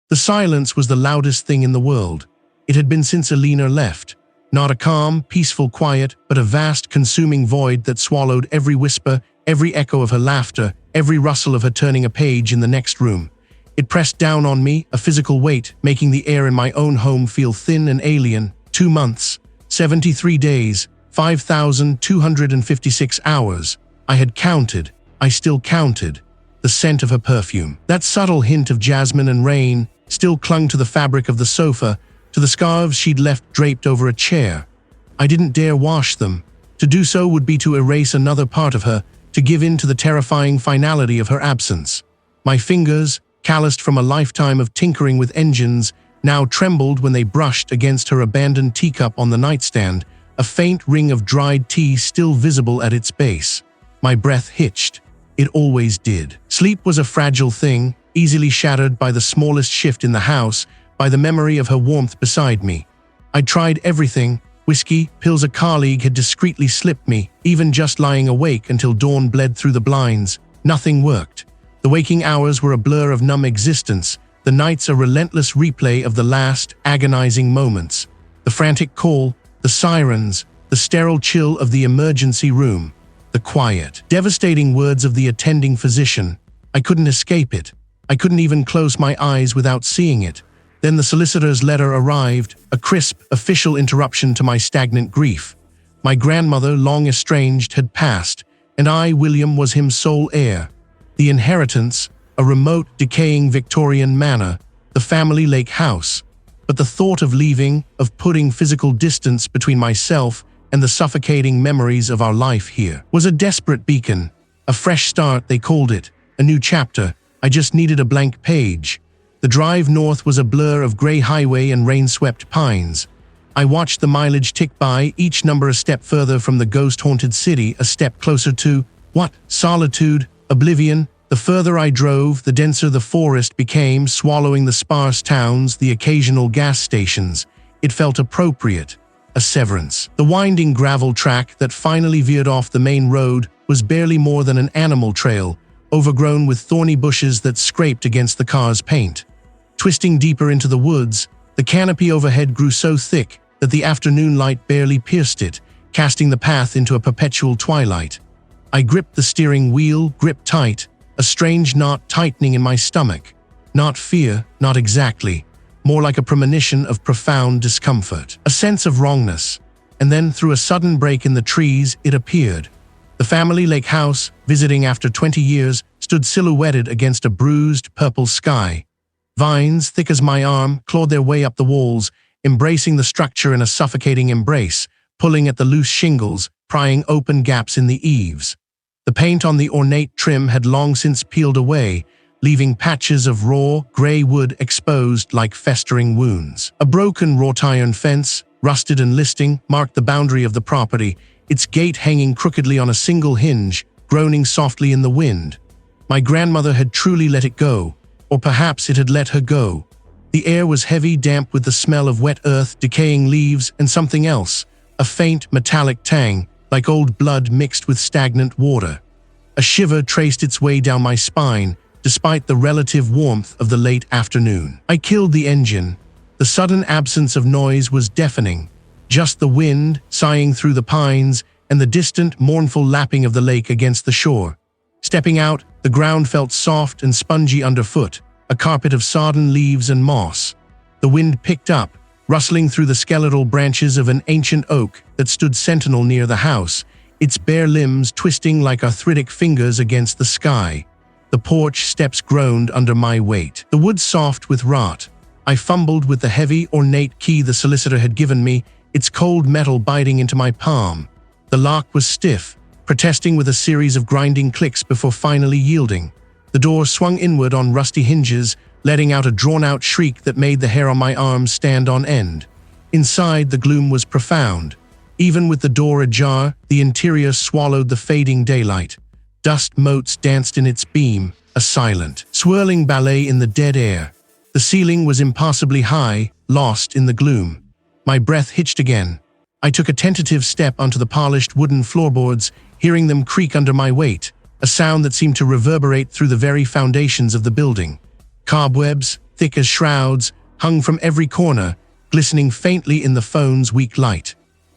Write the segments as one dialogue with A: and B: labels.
A: The silence was the loudest thing in the world. It had been since Eleanor left. Not a calm, peaceful quiet, but a vast, consuming void that swallowed every whisper, every echo of her laughter, every rustle of her turning a page in the next room. It pressed down on me, a physical weight, making the air in my own home feel thin and alien. 2 months, 73 days, 5,256 hours. I had counted. I still counted. The scent of her perfume. That subtle hint of jasmine and rain still clung to the fabric of the sofa, to the scarves she'd left draped over a chair. I didn't dare wash them. To do so would be to erase another part of her, to give in to the terrifying finality of her absence. My fingers, calloused from a lifetime of tinkering with engines, now trembled when they brushed against her abandoned teacup on the nightstand, a faint ring of dried tea still visible at its base. My breath hitched. It always did. Sleep was a fragile thing, easily shattered by the smallest shift in the house, by the memory of her warmth beside me. I'd tried everything. Whiskey, pills a colleague had discreetly slipped me, even just lying awake until dawn bled through the blinds. Nothing worked. The waking hours were a blur of numb existence, the nights a relentless replay of the last, agonizing moments. The frantic call, the sirens, the sterile chill of the emergency room, the quiet, devastating words of the attending physician. I couldn't escape it. I couldn't even close my eyes without seeing it. Then the solicitor's letter arrived, a crisp, official interruption to my stagnant grief. My grandmother, long estranged, had passed, and I, William, was his sole heir. The inheritance, a remote, decaying Victorian manor, the family lake house. But the thought of leaving, of putting physical distance between myself and the suffocating memories of our life here, was a desperate beacon. A fresh start, they called it, a new chapter. I just needed a blank page. The drive north was a blur of gray highway and rain-swept pines. I watched the mileage tick by, each number a step further from the ghost-haunted city, a step closer to, what? Solitude, oblivion. The further I drove, the denser the forest became, swallowing the sparse towns, the occasional gas stations. It felt appropriate. A severance. The winding gravel track that finally veered off the main road was barely more than an animal trail, overgrown with thorny bushes that scraped against the car's paint. Twisting deeper into the woods, the canopy overhead grew so thick that the afternoon light barely pierced it, casting the path into a perpetual twilight. I gripped the steering wheel, gripped tight, a strange knot tightening in my stomach. Not fear, not exactly, more like a premonition of profound discomfort, a sense of wrongness. And then, through a sudden break in the trees, it appeared. The family lake house, visiting after 20 years, stood silhouetted against a bruised, purple sky. Vines, thick as my arm, clawed their way up the walls, embracing the structure in a suffocating embrace, pulling at the loose shingles, prying open gaps in the eaves. The paint on the ornate trim had long since peeled away, leaving patches of raw, gray wood exposed like festering wounds. A broken wrought iron fence, rusted and listing, marked the boundary of the property, its gate hanging crookedly on a single hinge, groaning softly in the wind. My grandmother had truly let it go, or perhaps it had let her go. The air was heavy, damp with the smell of wet earth, decaying leaves, and something else, a faint, metallic tang, like old blood mixed with stagnant water. A shiver traced its way down my spine, despite the relative warmth of the late afternoon. I killed the engine. The sudden absence of noise was deafening. Just the wind, sighing through the pines, and the distant, mournful lapping of the lake against the shore. Stepping out, the ground felt soft and spongy underfoot, a carpet of sodden leaves and moss. The wind picked up, rustling through the skeletal branches of an ancient oak that stood sentinel near the house, its bare limbs twisting like arthritic fingers against the sky. The porch steps groaned under my weight. The wood soft with rot. I fumbled with the heavy, ornate key the solicitor had given me, its cold metal biting into my palm. The lock was stiff, protesting with a series of grinding clicks before finally yielding. The door swung inward on rusty hinges, letting out a drawn-out shriek that made the hair on my arms stand on end. Inside, the gloom was profound. Even with the door ajar, the interior swallowed the fading daylight. Dust motes danced in its beam, a silent, swirling ballet in the dead air. The ceiling was impossibly high, lost in the gloom. My breath hitched again. I took a tentative step onto the polished wooden floorboards, hearing them creak under my weight, a sound that seemed to reverberate through the very foundations of the building. Cobwebs, thick as shrouds, hung from every corner, glistening faintly in the phone's weak light.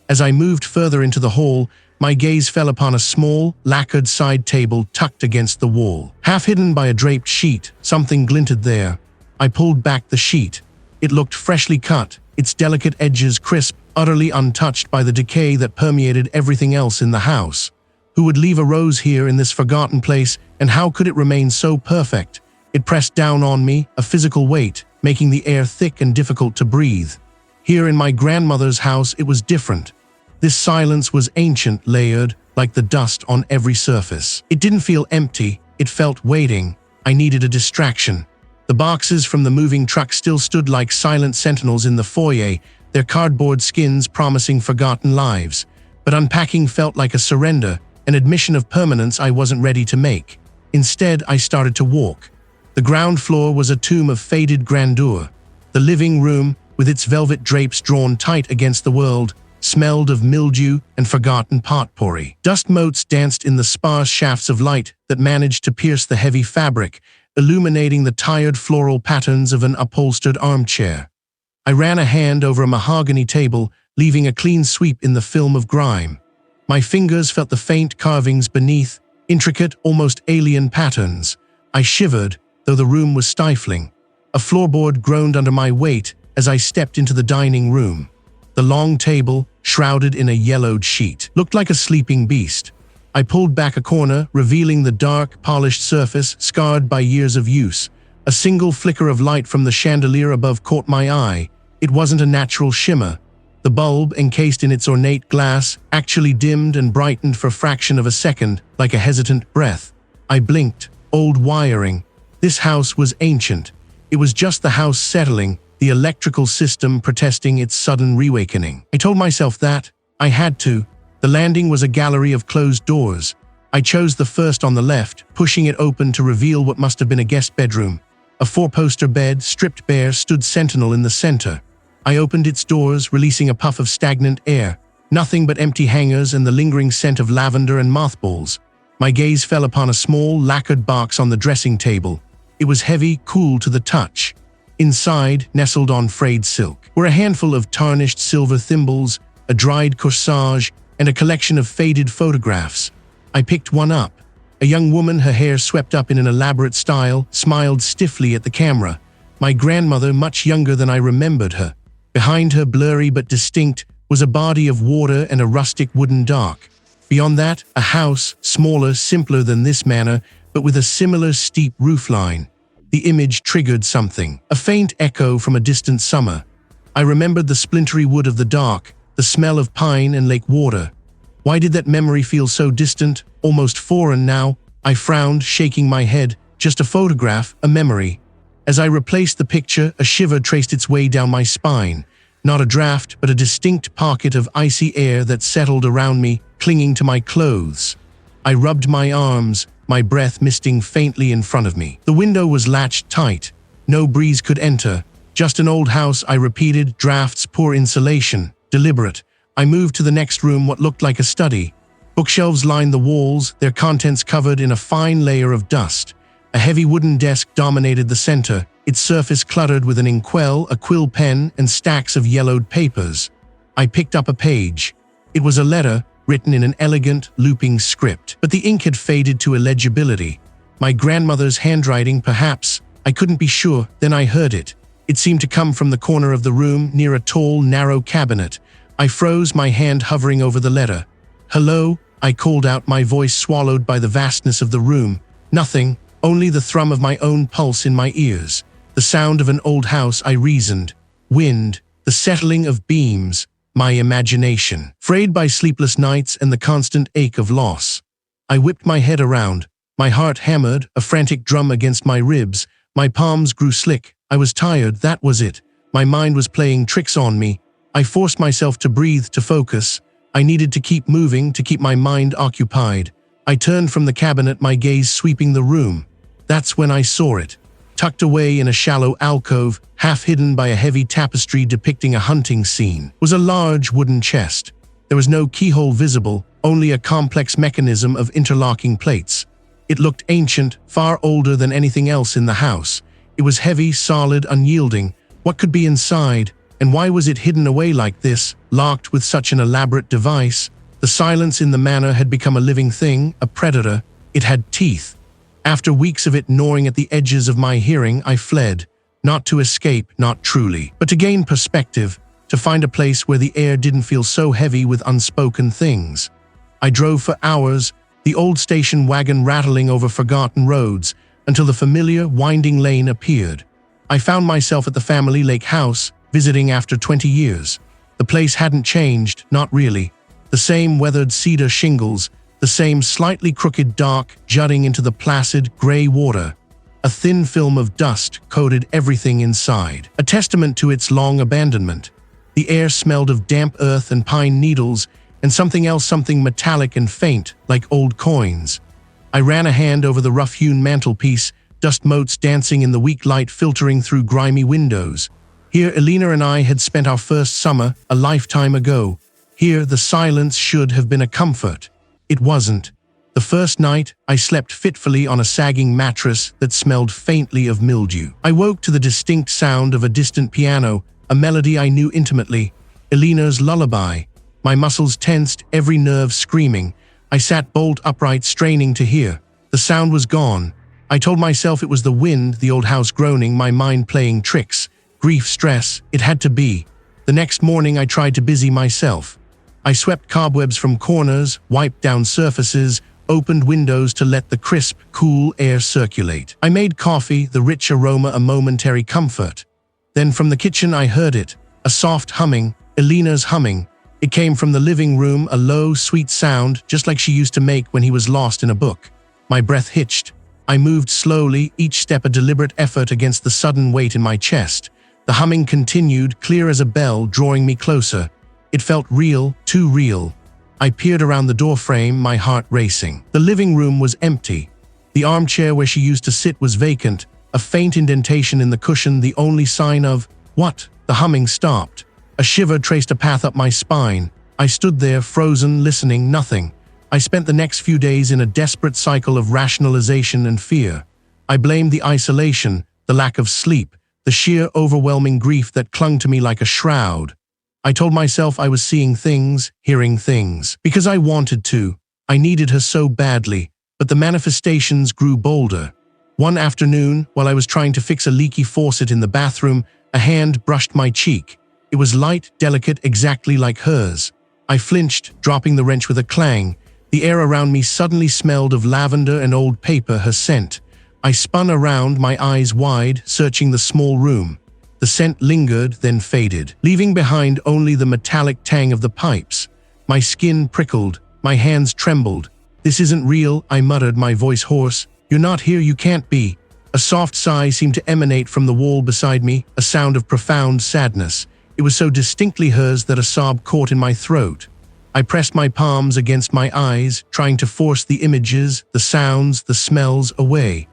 A: As I moved further into the hall, my gaze fell upon a small, lacquered side table tucked against the wall. Half hidden by a draped sheet, something glinted there. I pulled back the sheet. It looked freshly cut, its delicate edges crisp, utterly untouched by the decay that permeated everything else in the house. Who would leave a rose here in this forgotten place, and how could it remain so perfect? It pressed down on me, a physical weight, making the air thick and difficult to breathe. Here in my grandmother's house it was different. This silence was ancient, layered, like the dust on every surface. It didn't feel empty, it felt waiting. I needed a distraction. The boxes from the moving truck still stood like silent sentinels in the foyer, their cardboard skins promising forgotten lives. But unpacking felt like a surrender, an admission of permanence I wasn't ready to make. Instead, I started to walk. The ground floor was a tomb of faded grandeur. The living room, with its velvet drapes drawn tight against the world, smelled of mildew and forgotten potpourri. Dust motes danced in the sparse shafts of light that managed to pierce the heavy fabric, illuminating the tired floral patterns of an upholstered armchair. I ran a hand over a mahogany table, leaving a clean sweep in the film of grime. My fingers felt the faint carvings beneath, intricate, almost alien patterns. I shivered, though the room was stifling. A floorboard groaned under my weight as I stepped into the dining room. The long table, shrouded in a yellowed sheet, looked like a sleeping beast. I pulled back a corner, revealing the dark, polished surface scarred by years of use. A single flicker of light from the chandelier above caught my eye. It wasn't a natural shimmer. The bulb, encased in its ornate glass, actually dimmed and brightened for a fraction of a second, like a hesitant breath. I blinked. Old wiring. This house was ancient. It was just the house settling, the electrical system protesting its sudden reawakening. I told myself that. I had to. The landing was a gallery of closed doors. I chose the first on the left, pushing it open to reveal what must have been a guest bedroom. A four-poster bed, stripped bare, stood sentinel in the center. I opened its doors, releasing a puff of stagnant air. Nothing but empty hangers and the lingering scent of lavender and mothballs. My gaze fell upon a small, lacquered box on the dressing table. It was heavy, cool to the touch. Inside, nestled on frayed silk, were a handful of tarnished silver thimbles, a dried corsage, and a collection of faded photographs. I picked one up. A young woman, her hair swept up in an elaborate style, smiled stiffly at the camera. My grandmother, much younger than I remembered her. Behind her, blurry but distinct, was a body of water and a rustic wooden dock. Beyond that, a house, smaller, simpler than this manor, but with a similar steep roofline. The image triggered something, a faint echo from a distant summer. I remembered the splintery wood of the dock, the smell of pine and lake water. Why did that memory feel so distant, almost foreign now? I frowned, shaking my head. Just a photograph, a memory. As I replaced the picture, a shiver traced its way down my spine. Not a draft, but a distinct pocket of icy air that settled around me, clinging to my clothes. I rubbed my arms, my breath misting faintly in front of me. The window was latched tight. No breeze could enter. Just an old house, I repeated, drafts, poor insulation, deliberate. I moved to the next room, what looked like a study. Bookshelves lined the walls, their contents covered in a fine layer of dust. A heavy wooden desk dominated the center, its surface cluttered with an inkwell, a quill pen, and stacks of yellowed papers. I picked up a page. It was a letter, written in an elegant, looping script, but the ink had faded to illegibility. My grandmother's handwriting, perhaps. I couldn't be sure, then I heard it. It seemed to come from the corner of the room, near a tall, narrow cabinet. I froze, my hand hovering over the letter. "Hello?" I called out, my voice swallowed by the vastness of the room. Nothing, only the thrum of my own pulse in my ears. The sound of an old house, I reasoned. Wind, the settling of beams, my imagination. Frayed by sleepless nights and the constant ache of loss. I whipped my head around. My heart hammered, a frantic drum against my ribs. My palms grew slick. I was tired, that was it. My mind was playing tricks on me. I forced myself to breathe, to focus. I needed to keep moving, to keep my mind occupied. I turned from the cabinet, my gaze sweeping the room. That's when I saw it. Tucked away in a shallow alcove, half hidden by a heavy tapestry depicting a hunting scene, was a large wooden chest. There was no keyhole visible, only a complex mechanism of interlocking plates. It looked ancient, far older than anything else in the house. It was heavy, solid, unyielding. What could be inside? And why was it hidden away like this, locked with such an elaborate device? The silence in the manor had become a living thing, a predator. It had teeth. After weeks of it gnawing at the edges of my hearing, I fled. Not to escape, not truly, but to gain perspective, to find a place where the air didn't feel so heavy with unspoken things. I drove for hours, the old station wagon rattling over forgotten roads, until the familiar, winding lane appeared. I found myself at the family lake house, visiting after 20 years. The place hadn't changed, not really. The same weathered cedar shingles, the same slightly crooked dock jutting into the placid, gray water. A thin film of dust coated everything inside, a testament to its long abandonment. The air smelled of damp earth and pine needles, and something else, something metallic and faint, like old coins. I ran a hand over the rough-hewn mantelpiece, dust motes dancing in the weak light filtering through grimy windows. Here Eleanor and I had spent our first summer, a lifetime ago. Here the silence should have been a comfort. It wasn't. The first night, I slept fitfully on a sagging mattress that smelled faintly of mildew. I woke to the distinct sound of a distant piano, a melody I knew intimately, Eleanor's lullaby. My muscles tensed, every nerve screaming. I sat bolt upright, straining to hear. The sound was gone. I told myself it was the wind, the old house groaning, my mind playing tricks. Grief, stress, it had to be. The next morning I tried to busy myself. I swept cobwebs from corners, wiped down surfaces, opened windows to let the crisp, cool air circulate. I made coffee, the rich aroma a momentary comfort. Then from the kitchen I heard it, a soft humming, Eleanor's humming. It came from the living room, a low, sweet sound, just like she used to make when he was lost in a book. My breath hitched. I moved slowly, each step a deliberate effort against the sudden weight in my chest. The humming continued, clear as a bell, drawing me closer. It felt real, too real. I peered around the doorframe, my heart racing. The living room was empty. The armchair where she used to sit was vacant, a faint indentation in the cushion, the only sign of what? The humming stopped. A shiver traced a path up my spine. I stood there, frozen, listening, nothing. I spent the next few days in a desperate cycle of rationalization and fear. I blamed the isolation, the lack of sleep, the sheer overwhelming grief that clung to me like a shroud. I told myself I was seeing things, hearing things, because I wanted to. I needed her so badly, but the manifestations grew bolder. One afternoon, while I was trying to fix a leaky faucet in the bathroom, a hand brushed my cheek. It was light, delicate, exactly like hers. I flinched, dropping the wrench with a clang. The air around me suddenly smelled of lavender and old paper, her scent. I spun around, my eyes wide, searching the small room. The scent lingered, then faded, leaving behind only the metallic tang of the pipes. My skin prickled, my hands trembled. "This isn't real," I muttered, my voice hoarse. "You're not here, you can't be." A soft sigh seemed to emanate from the wall beside me, a sound of profound sadness. It was so distinctly hers that a sob caught in my throat. I pressed my palms against my eyes, trying to force the images, the sounds, the smells away.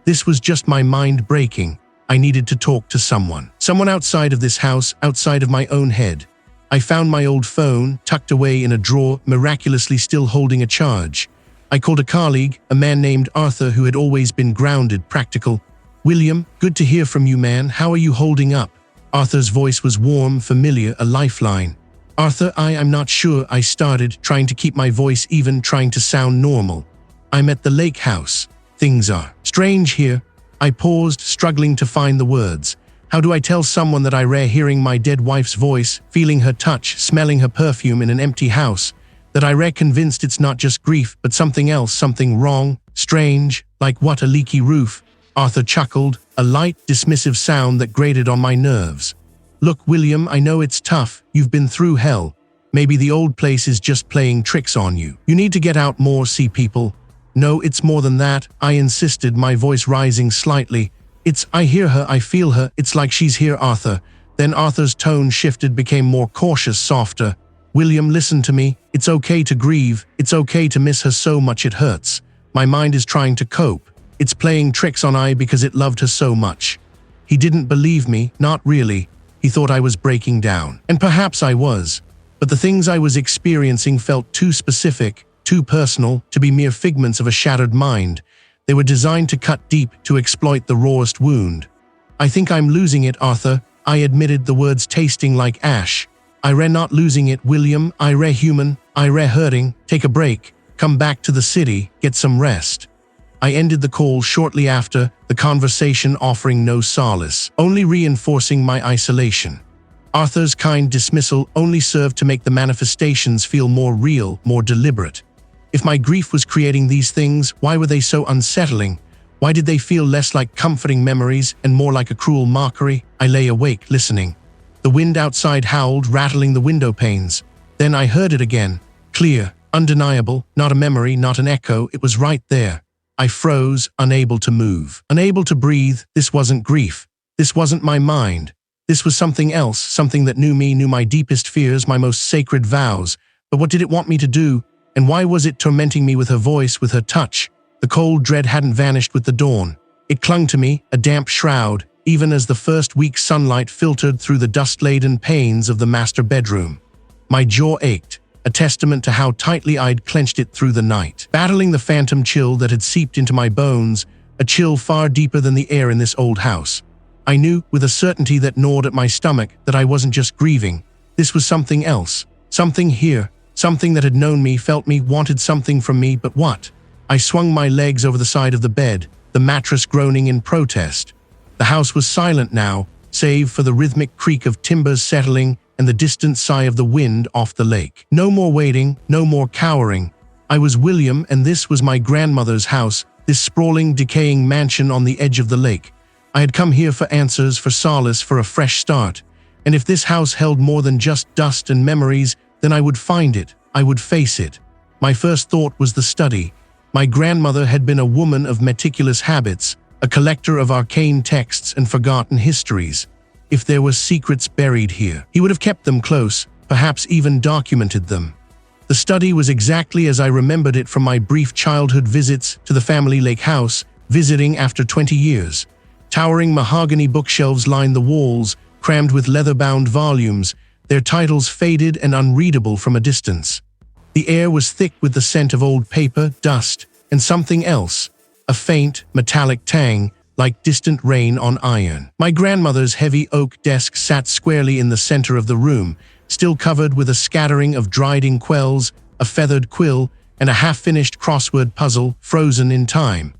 A: This was just my mind breaking. I needed to talk to someone. Someone outside of this house, outside of my own head. I found my old phone, tucked away in a drawer, miraculously still holding a charge. I called a colleague, a man named Arthur who had always been grounded, practical. "William, good to hear from you, man. How are you holding up?" Arthur's voice was warm, familiar, a lifeline. "Arthur, I'm not sure," I started, trying to keep my voice even, trying to sound normal. "I'm at the lake house. Things are strange here." I paused, struggling to find the words. How do I tell someone that I rare hearing my dead wife's voice, feeling her touch, smelling her perfume in an empty house? That I rare convinced it's not just grief, but something else, something wrong, strange, like what, a leaky roof? Arthur chuckled, a light, dismissive sound that grated on my nerves. "Look, William, I know it's tough. You've been through hell. Maybe the old place is just playing tricks on you. You need to get out more, see people." "No, it's more than that," I insisted, my voice rising slightly. I hear her, I feel her, it's like she's here, Arthur." Then Arthur's tone shifted, became more cautious, softer. "William, listen to me. It's okay to grieve. It's okay to miss her so much it hurts. My mind is trying to cope. It's playing tricks on I because it loved her so much." He didn't believe me, not really. He thought I was breaking down. And perhaps I was. But the things I was experiencing felt too specific, too personal, to be mere figments of a shattered mind. They were designed to cut deep, to exploit the rawest wound. I think I'm losing it, Arthur, I admitted, the words tasting like ash. I re not losing it, William, I re human, I re hurting, take a break, come back to the city, get some rest. I ended the call shortly after, the conversation offering no solace, only reinforcing my isolation. Arthur's kind dismissal only served to make the manifestations feel more real, more deliberate. If my grief was creating these things, why were they so unsettling? Why did they feel less like comforting memories and more like a cruel mockery? I lay awake, listening. The wind outside howled, rattling the window panes. Then I heard it again. Clear, undeniable, not a memory, not an echo, it was right there. I froze, unable to move, unable to breathe. This wasn't grief. This wasn't my mind. This was something else, something that knew me, knew my deepest fears, my most sacred vows. But what did it want me to do? And why was it tormenting me with her voice, with her touch? The cold dread hadn't vanished with the dawn. It clung to me, a damp shroud, even as the first weak sunlight filtered through the dust-laden panes of the master bedroom. My jaw ached, a testament to how tightly I'd clenched it through the night, battling the phantom chill that had seeped into my bones, a chill far deeper than the air in this old house. I knew, with a certainty that gnawed at my stomach, that I wasn't just grieving. This was something else, something here, something that had known me, felt me, wanted something from me, but what? I swung my legs over the side of the bed, the mattress groaning in protest. The house was silent now, save for the rhythmic creak of timbers settling and the distant sigh of the wind off the lake. No more waiting, no more cowering. I was William, and this was my grandmother's house, this sprawling, decaying mansion on the edge of the lake. I had come here for answers, for solace, for a fresh start. And if this house held more than just dust and memories, then I would find it, I would face it. My first thought was the study. My grandmother had been a woman of meticulous habits, a collector of arcane texts and forgotten histories. If there were secrets buried here, he would have kept them close, perhaps even documented them. The study was exactly as I remembered it from my brief childhood visits to the family lake house, visiting after 20 years. Towering mahogany bookshelves lined the walls, crammed with leather-bound volumes, their titles faded and unreadable from a distance. The air was thick with the scent of old paper, dust, and something else, a faint, metallic tang, like distant rain on iron. My grandmother's heavy oak desk sat squarely in the center of the room, still covered with a scattering of dried inkwells, a feathered quill, and a half-finished crossword puzzle frozen in time.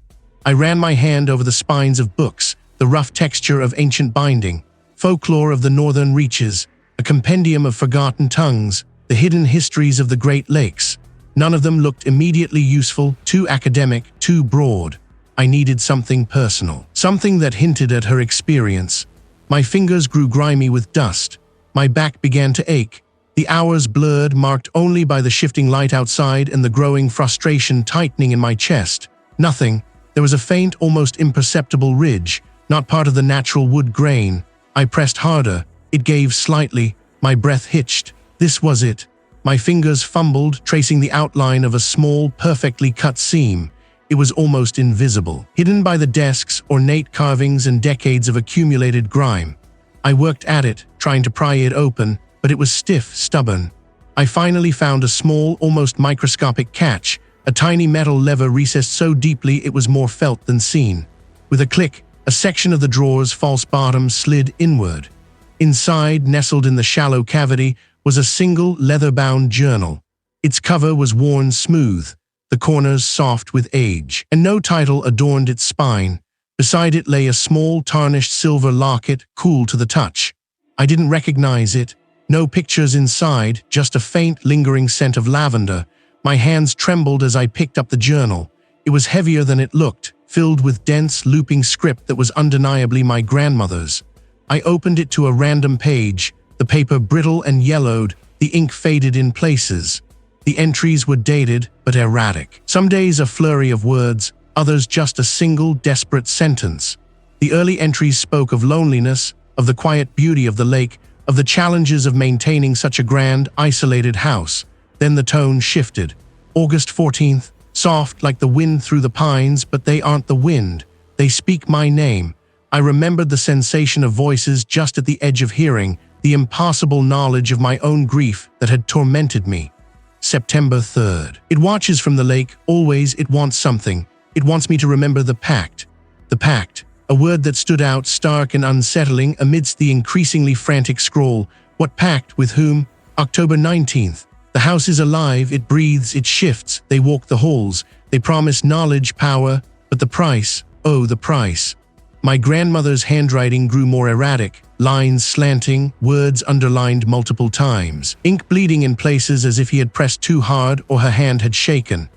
A: I ran my hand over the spines of books, the rough texture of ancient binding, folklore of the northern reaches, a compendium of forgotten tongues, the hidden histories of the Great Lakes. None of them looked immediately useful, too academic, too broad. I needed something personal, something that hinted at her experience. My fingers grew grimy with dust. My back began to ache. The hours blurred, marked only by the shifting light outside and the growing frustration tightening in my chest. Nothing. There was a faint, almost imperceptible ridge, not part of the natural wood grain. I pressed harder. It gave slightly. My breath hitched. This was it. My fingers fumbled, tracing the outline of a small, perfectly cut seam. It was almost invisible, hidden by the desk's ornate carvings and decades of accumulated grime. I worked at it, trying to pry it open, but it was stiff, stubborn. I finally found a small, almost microscopic catch, a tiny metal lever recessed so deeply it was more felt than seen. With a click, a section of the drawer's false bottom slid inward. Inside, nestled in the shallow cavity, was a single leather-bound journal. Its cover was worn smooth, the corners soft with age, and no title adorned its spine. Beside it lay a small, tarnished silver locket, cool to the touch. I didn't recognize it. No pictures inside, just a faint, lingering scent of lavender. My hands trembled as I picked up the journal. It was heavier than it looked, filled with dense, looping script that was undeniably my grandmother's. I opened it to a random page, the paper brittle and yellowed, the ink faded in places. The entries were dated but erratic. Some days a flurry of words, others just a single, desperate sentence. The early entries spoke of loneliness, of the quiet beauty of the lake, of the challenges of maintaining such a grand, isolated house. Then the tone shifted. August 14th, soft like the wind through the pines, but they aren't the wind. They speak my name. I remembered the sensation of voices just at the edge of hearing, the impossible knowledge of my own grief that had tormented me. September 3rd. It watches from the lake, always it wants something. It wants me to remember the pact. The pact. A word that stood out stark and unsettling amidst the increasingly frantic scroll. What pact with whom? October 19th. The house is alive, it breathes, it shifts. They walk the halls. They promise knowledge, power, but the price, oh, the price. My grandmother's handwriting grew more erratic, lines slanting, words underlined multiple times, ink bleeding in places as if he had pressed too hard or her hand had shaken.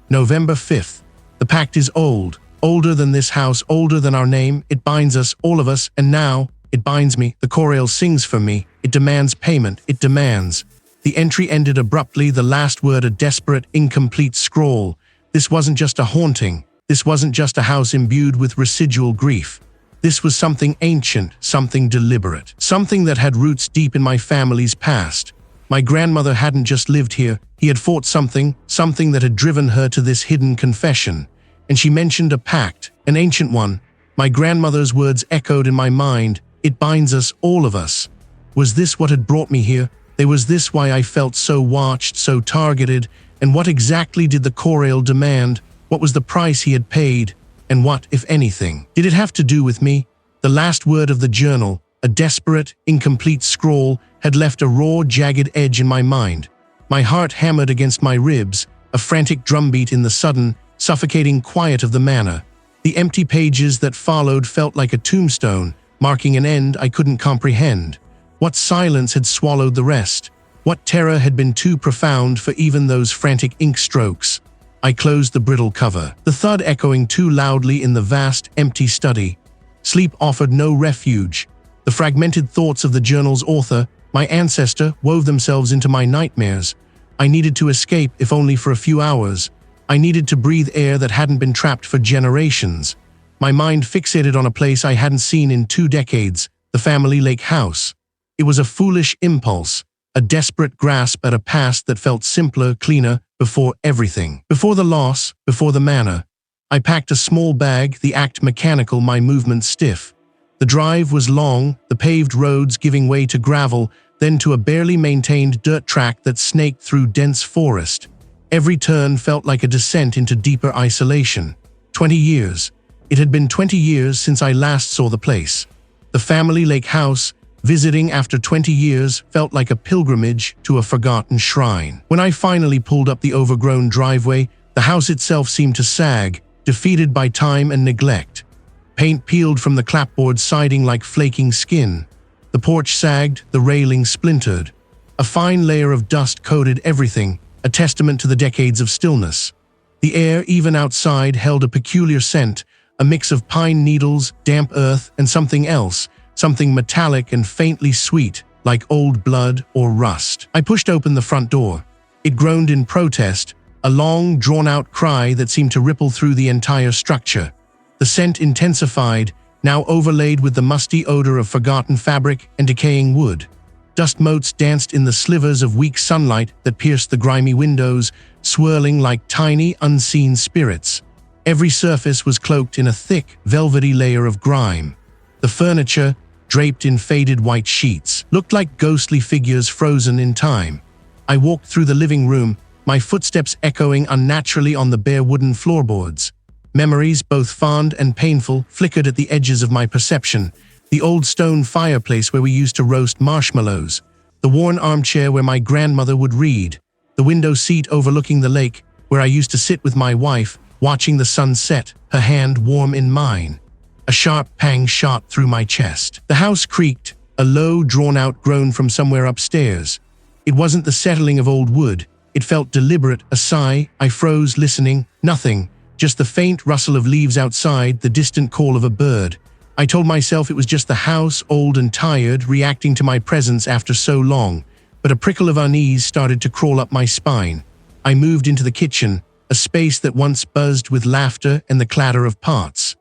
A: November 5th. The pact is old, older than this house, older than our name. It binds us, all of us, and now it binds me. The chorale sings for me. It demands payment. It demands. The entry ended abruptly, the last word a desperate, incomplete scrawl. This wasn't just a haunting. This wasn't just a house imbued with residual grief. This was something ancient, something deliberate, something that had roots deep in my family's past. My grandmother hadn't just lived here. He had fought something that had driven her to this hidden confession. And she mentioned a pact, an ancient one. My grandmother's words echoed in my mind. It binds us, all of us. Was this what had brought me here? Was this why I felt so watched, so targeted? And what exactly did the chorale demand? What was the price he had paid? And what, if anything, did it have to do with me? The last word of the journal, a desperate, incomplete scrawl, had left a raw, jagged edge in my mind. My heart hammered against my ribs, a frantic drumbeat in the sudden, suffocating quiet of the manor. The empty pages that followed felt like a tombstone, marking an end I couldn't comprehend. What silence had swallowed the rest? What terror had been too profound for even those frantic ink strokes? I closed the brittle cover, the thud echoing too loudly in the vast, empty study. Sleep offered no refuge. The fragmented thoughts of the journal's author, my ancestor, wove themselves into my nightmares. I needed to escape, if only for a few hours. I needed to breathe air that hadn't been trapped for generations. My mind fixated on a place I hadn't seen in 2 decades, the family lake house. It was a foolish impulse, a desperate grasp at a past that felt simpler, cleaner, before everything. Before the loss, before the manor. I packed a small bag, the act mechanical, my movements stiff. The drive was long, the paved roads giving way to gravel, then to a barely maintained dirt track that snaked through dense forest. Every turn felt like a descent into deeper isolation. 20 years. It had been 20 years since I last saw the place. The family lake house, visiting after 20 years, felt like a pilgrimage to a forgotten shrine. When I finally pulled up the overgrown driveway, the house itself seemed to sag, defeated by time and neglect. Paint peeled from the clapboard siding like flaking skin. The porch sagged, the railing splintered. A fine layer of dust coated everything, a testament to the decades of stillness. The air, even outside, held a peculiar scent, a mix of pine needles, damp earth, and something else, something metallic and faintly sweet, like old blood or rust. I pushed open the front door. It groaned in protest, a long, drawn-out cry that seemed to ripple through the entire structure. The scent intensified, now overlaid with the musty odor of forgotten fabric and decaying wood. Dust motes danced in the slivers of weak sunlight that pierced the grimy windows, swirling like tiny, unseen spirits. Every surface was cloaked in a thick, velvety layer of grime. The furniture, draped in faded white sheets, looked like ghostly figures frozen in time. I walked through the living room, my footsteps echoing unnaturally on the bare wooden floorboards. Memories, both fond and painful, flickered at the edges of my perception. The old stone fireplace where we used to roast marshmallows. The worn armchair where my grandmother would read. The window seat overlooking the lake, where I used to sit with my wife, watching the sun set, her hand warm in mine. A sharp pang shot through my chest. The house creaked, a low, drawn-out groan from somewhere upstairs. It wasn't the settling of old wood. It felt deliberate, a sigh. I froze, listening. Nothing. Just the faint rustle of leaves outside, the distant call of a bird. I told myself it was just the house, old and tired, reacting to my presence after so long. But a prickle of unease started to crawl up my spine. I moved into the kitchen, a space that once buzzed with laughter and the clatter of pots.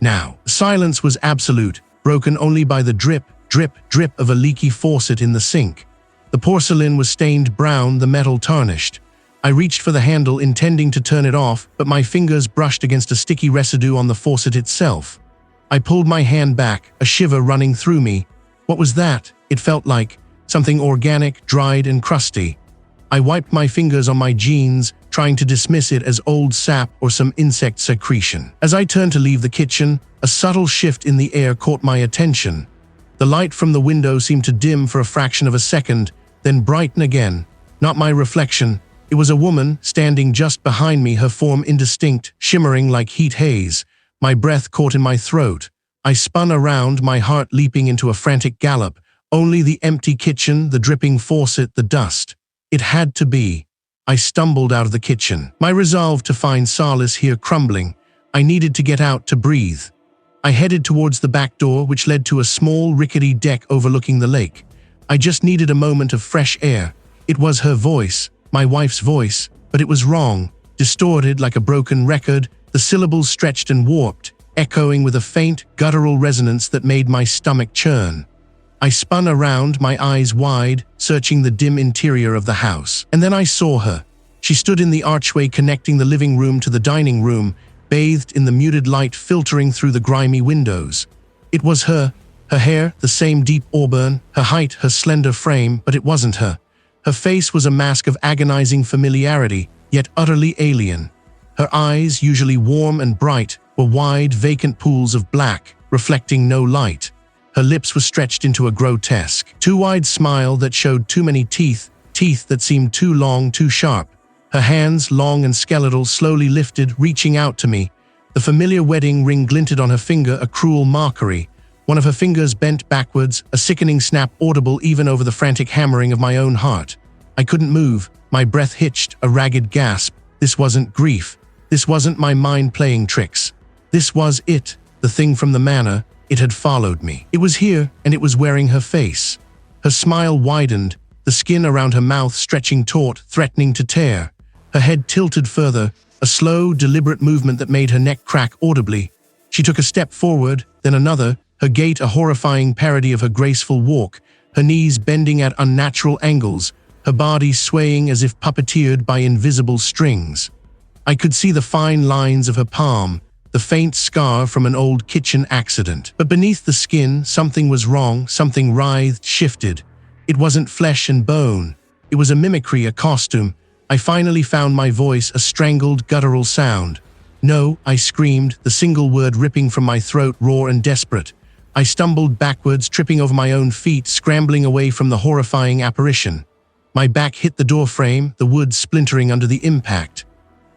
A: Now, silence was absolute, broken only by the drip, drip, drip of a leaky faucet in the sink. The porcelain was stained brown, the metal tarnished. I reached for the handle, intending to turn it off, but my fingers brushed against a sticky residue on the faucet itself. I pulled my hand back, a shiver running through me. What was that? It felt like something organic, dried and crusty. I wiped my fingers on my jeans, trying to dismiss it as old sap or some insect secretion. As I turned to leave the kitchen, a subtle shift in the air caught my attention. The light from the window seemed to dim for a fraction of a second, then brighten again. Not my reflection. It was a woman standing just behind me, her form indistinct, shimmering like heat haze. My breath caught in my throat. I spun around, my heart leaping into a frantic gallop. Only the empty kitchen, the dripping faucet, the dust. It had to be. I stumbled out of the kitchen, my resolve to find solace here crumbling. I needed to get out to breathe. I headed towards the back door, which led to a small, rickety deck overlooking the lake. I just needed a moment of fresh air. It was her voice, my wife's voice, but it was wrong, distorted like a broken record, the syllables stretched and warped, echoing with a faint, guttural resonance that made my stomach churn. I spun around, my eyes wide, searching the dim interior of the house. And then I saw her. She stood in the archway connecting the living room to the dining room, bathed in the muted light filtering through the grimy windows. It was her hair, the same deep auburn, her height, her slender frame, but it wasn't her. Her face was a mask of agonizing familiarity, yet utterly alien. Her eyes, usually warm and bright, were wide, vacant pools of black, reflecting no light. Her lips were stretched into a grotesque, too wide smile that showed too many teeth that seemed too long, too sharp. Her hands, long and skeletal, slowly lifted, reaching out to me. The familiar wedding ring glinted on her finger, a cruel mockery. One of her fingers bent backwards, a sickening snap audible even over the frantic hammering of my own heart. I couldn't move, my breath hitched, a ragged gasp. This wasn't grief. This wasn't my mind playing tricks. This was it, the thing from the manor. It had followed me. It was here, and it was wearing her face. Her smile widened, the skin around her mouth stretching taut, threatening to tear. Her head tilted further, a slow, deliberate movement that made her neck crack audibly. She took a step forward, then another, her gait a horrifying parody of her graceful walk, her knees bending at unnatural angles, her body swaying as if puppeteered by invisible strings. I could see the fine lines of her palm, the faint scar from an old kitchen accident. But beneath the skin, something was wrong, something writhed, shifted. It wasn't flesh and bone. It was a mimicry, a costume. I finally found my voice, a strangled, guttural sound. No, I screamed, the single word ripping from my throat, raw and desperate. I stumbled backwards, tripping over my own feet, scrambling away from the horrifying apparition. My back hit the door frame, the wood splintering under the impact.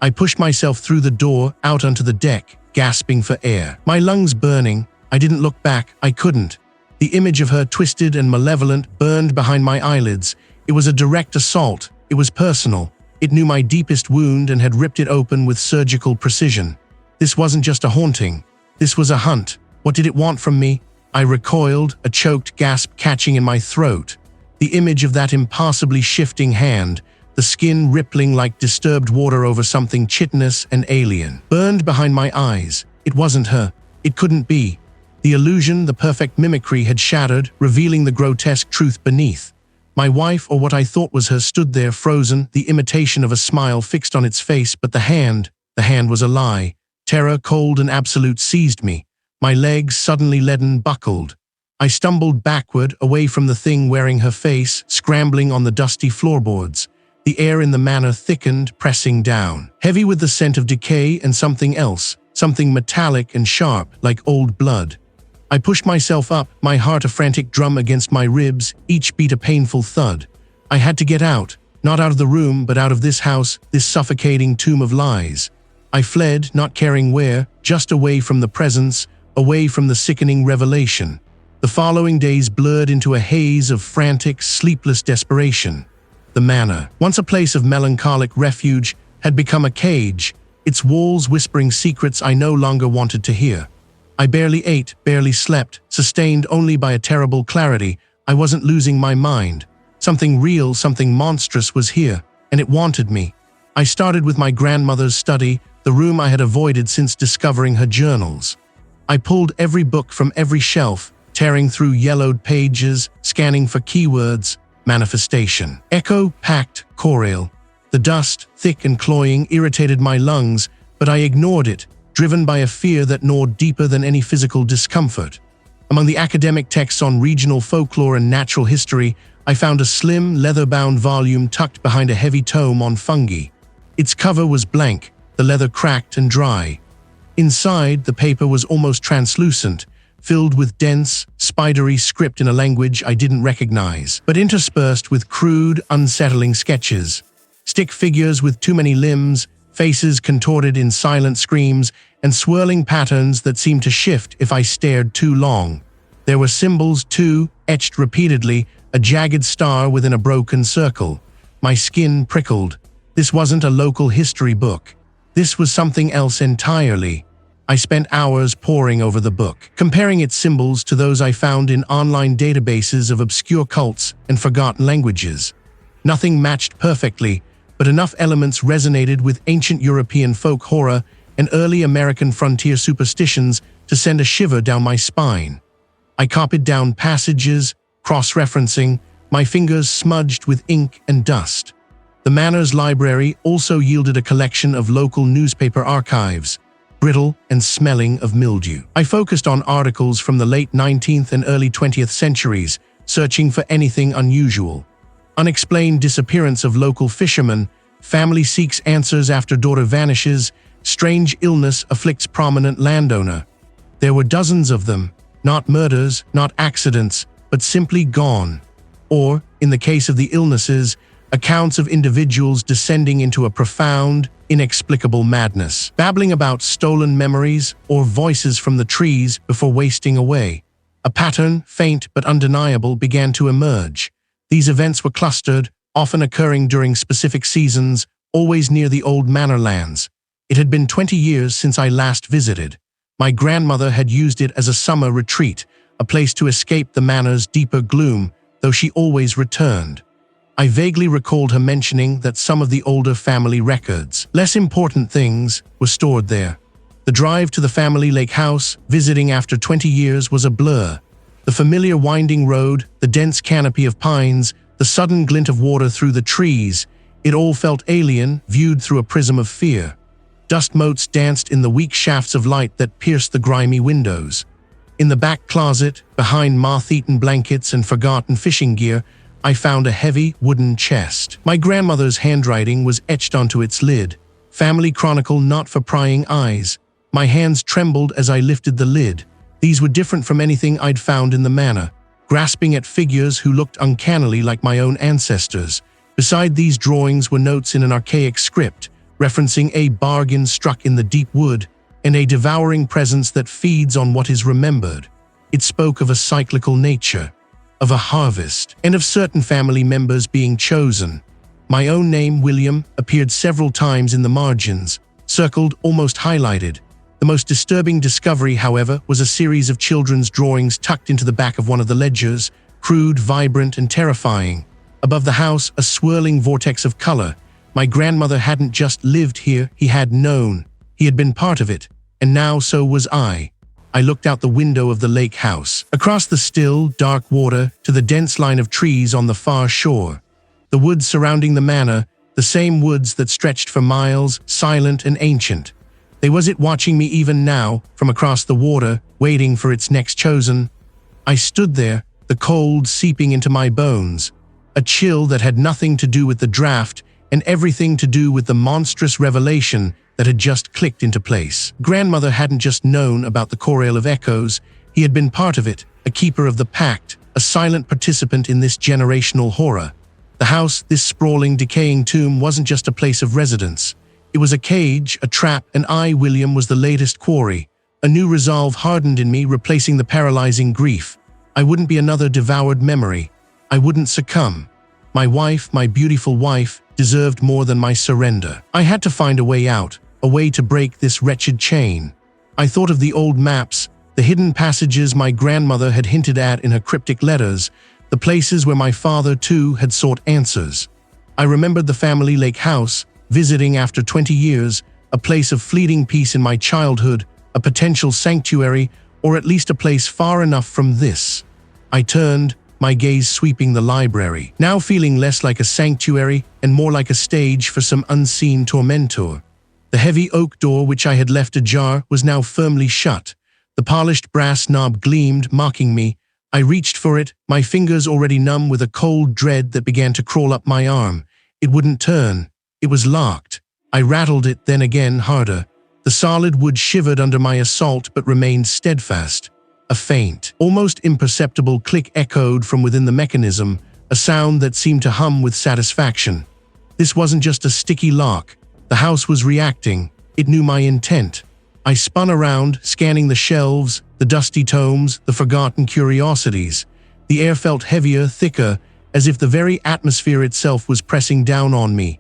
A: I pushed myself through the door, out onto the deck, gasping for air. My lungs burning. I didn't look back. I couldn't. The image of her, twisted and malevolent, burned behind my eyelids. It was a direct assault. It was personal. It knew my deepest wound and had ripped it open with surgical precision. This wasn't just a haunting. This was a hunt. What did it want from me? I recoiled, a choked gasp catching in my throat. The image of that impassibly shifting hand, the skin rippling like disturbed water over something chitinous and alien, burned behind my eyes. It wasn't her. It couldn't be. The illusion, the perfect mimicry, had shattered, revealing the grotesque truth beneath. My wife, or what I thought was her, stood there frozen, the imitation of a smile fixed on its face, but the hand was a lie. Terror, cold and absolute, seized me. My legs, suddenly leaden, buckled. I stumbled backward, away from the thing wearing her face, scrambling on the dusty floorboards. The air in the manor thickened, pressing down, heavy with the scent of decay and something else, something metallic and sharp, like old blood. I pushed myself up, my heart a frantic drum against my ribs, each beat a painful thud. I had to get out, not out of the room, but out of this house, this suffocating tomb of lies. I fled, not caring where, just away from the presence, away from the sickening revelation. The following days blurred into a haze of frantic, sleepless desperation. The manor, once a place of melancholic refuge, had become a cage, its walls whispering secrets I no longer wanted to hear. I barely ate, barely slept, sustained only by a terrible clarity. I wasn't losing my mind. Something real, something monstrous was here, and it wanted me. I started with my grandmother's study, the room I had avoided since discovering her journals. I pulled every book from every shelf, tearing through yellowed pages, scanning for keywords, manifestation. Echo, packed, chorale. The dust, thick and cloying, irritated my lungs, but I ignored it, driven by a fear that gnawed deeper than any physical discomfort. Among the academic texts on regional folklore and natural history, I found a slim, leather-bound volume tucked behind a heavy tome on fungi. Its cover was blank, the leather cracked and dry. Inside, the paper was almost translucent, filled with dense, spidery script in a language I didn't recognize, but interspersed with crude, unsettling sketches. Stick figures with too many limbs, faces contorted in silent screams, and swirling patterns that seemed to shift if I stared too long. There were symbols, too, etched repeatedly, a jagged star within a broken circle. My skin prickled. This wasn't a local history book. This was something else entirely. I spent hours poring over the book, comparing its symbols to those I found in online databases of obscure cults and forgotten languages. Nothing matched perfectly, but enough elements resonated with ancient European folk horror and early American frontier superstitions to send a shiver down my spine. I copied down passages, cross-referencing, my fingers smudged with ink and dust. The Manor's library also yielded a collection of local newspaper archives, brittle and smelling of mildew. I focused on articles from the late 19th and early 20th centuries, searching for anything unusual. Unexplained disappearance of local fishermen, family seeks answers after daughter vanishes, strange illness afflicts prominent landowner. There were dozens of them, not murders, not accidents, but simply gone. Or, in the case of the illnesses, accounts of individuals descending into a profound, inexplicable madness, babbling about stolen memories or voices from the trees before wasting away. A pattern, faint but undeniable, began to emerge. These events were clustered, often occurring during specific seasons, always near the old manor lands. It had been 20 years since I last visited. My grandmother had used it as a summer retreat, a place to escape the manor's deeper gloom, though she always returned. I vaguely recalled her mentioning that some of the older family records, less important things, were stored there. The drive to the family lake house, visiting after 20 years, was a blur. The familiar winding road, the dense canopy of pines, the sudden glint of water through the trees, it all felt alien, viewed through a prism of fear. Dust motes danced in the weak shafts of light that pierced the grimy windows. In the back closet, behind moth-eaten blankets and forgotten fishing gear, I found a heavy wooden chest. My grandmother's handwriting was etched onto its lid. Family chronicle not for prying eyes. My hands trembled as I lifted the lid. These were different from anything I'd found in the manor, grasping at figures who looked uncannily like my own ancestors. Beside these drawings were notes in an archaic script, referencing a bargain struck in the deep wood and a devouring presence that feeds on what is remembered. It spoke of a cyclical nature, of a harvest, and of certain family members being chosen. My own name, William, appeared several times in the margins, circled, almost highlighted. The most disturbing discovery, however, was a series of children's drawings tucked into the back of one of the ledgers, crude, vibrant, and terrifying. Above the house, a swirling vortex of color. My grandmother hadn't just lived here, he had known. He had been part of it, and now so was I. I looked out the window of the lake house, across the still, dark water to the dense line of trees on the far shore. The woods surrounding the manor, the same woods that stretched for miles, silent and ancient. Was it watching me even now, from across the water, waiting for its next chosen? I stood there, the cold seeping into my bones, a chill that had nothing to do with the draft and everything to do with the monstrous revelation that had just clicked into place. Grandmother hadn't just known about the Chorale of Echoes, he had been part of it, a keeper of the pact, a silent participant in this generational horror. The house, this sprawling, decaying tomb, wasn't just a place of residence. It was a cage, a trap, and I, William, was the latest quarry. A new resolve hardened in me, replacing the paralyzing grief. I wouldn't be another devoured memory. I wouldn't succumb. My wife, my beautiful wife, deserved more than my surrender. I had to find a way out, a way to break this wretched chain. I thought of the old maps, the hidden passages my grandmother had hinted at in her cryptic letters, the places where my father, too, had sought answers. I remembered the family lake house, visiting after 20 years, a place of fleeting peace in my childhood, a potential sanctuary, or at least a place far enough from this. I turned, my gaze sweeping the library, now feeling less like a sanctuary and more like a stage for some unseen tormentor. The heavy oak door, which I had left ajar, was now firmly shut. The polished brass knob gleamed, mocking me. I reached for it, my fingers already numb with a cold dread that began to crawl up my arm. It wouldn't turn. It was locked. I rattled it then again harder. The solid wood shivered under my assault but remained steadfast. A faint, almost imperceptible click echoed from within the mechanism, a sound that seemed to hum with satisfaction. This wasn't just a sticky lock. The house was reacting. It knew my intent. I spun around, scanning the shelves, the dusty tomes, the forgotten curiosities. The air felt heavier, thicker, as if the very atmosphere itself was pressing down on me.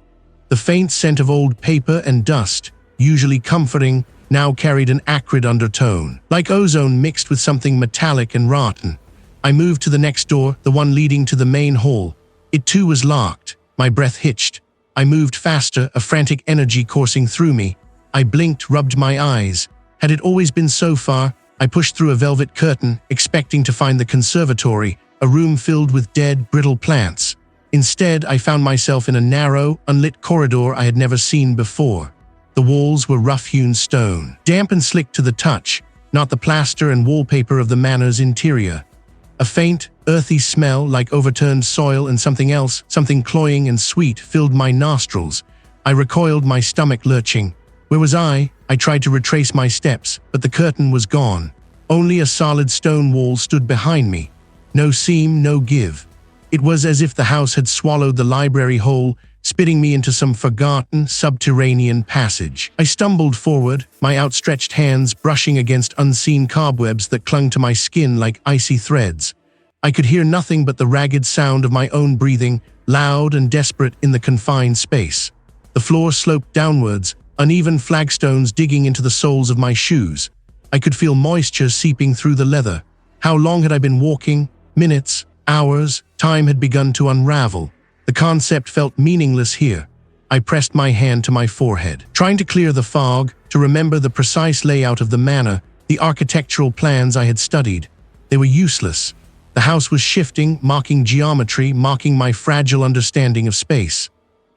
A: The faint scent of old paper and dust, usually comforting, now carried an acrid undertone, like ozone mixed with something metallic and rotten. I moved to the next door, the one leading to the main hall. It too was locked. My breath hitched. I moved faster, a frantic energy coursing through me. I blinked, rubbed my eyes. Had it always been so far? I pushed through a velvet curtain, expecting to find the conservatory, a room filled with dead, brittle plants. Instead, I found myself in a narrow, unlit corridor I had never seen before. The walls were rough-hewn stone, damp and slick to the touch, not the plaster and wallpaper of the manor's interior. A faint, earthy smell like overturned soil and something else, something cloying and sweet, filled my nostrils. I recoiled, my stomach lurching. Where was I? I tried to retrace my steps, but the curtain was gone. Only a solid stone wall stood behind me. No seam, no give. It was as if the house had swallowed the library whole, spitting me into some forgotten, subterranean passage. I stumbled forward, my outstretched hands brushing against unseen cobwebs that clung to my skin like icy threads. I could hear nothing but the ragged sound of my own breathing, loud and desperate in the confined space. The floor sloped downwards, uneven flagstones digging into the soles of my shoes. I could feel moisture seeping through the leather. How long had I been walking? Minutes, hours, time had begun to unravel. The concept felt meaningless here. I pressed my hand to my forehead, trying to clear the fog, to remember the precise layout of the manor, the architectural plans I had studied. They were useless. The house was shifting, mocking geometry, mocking my fragile understanding of space.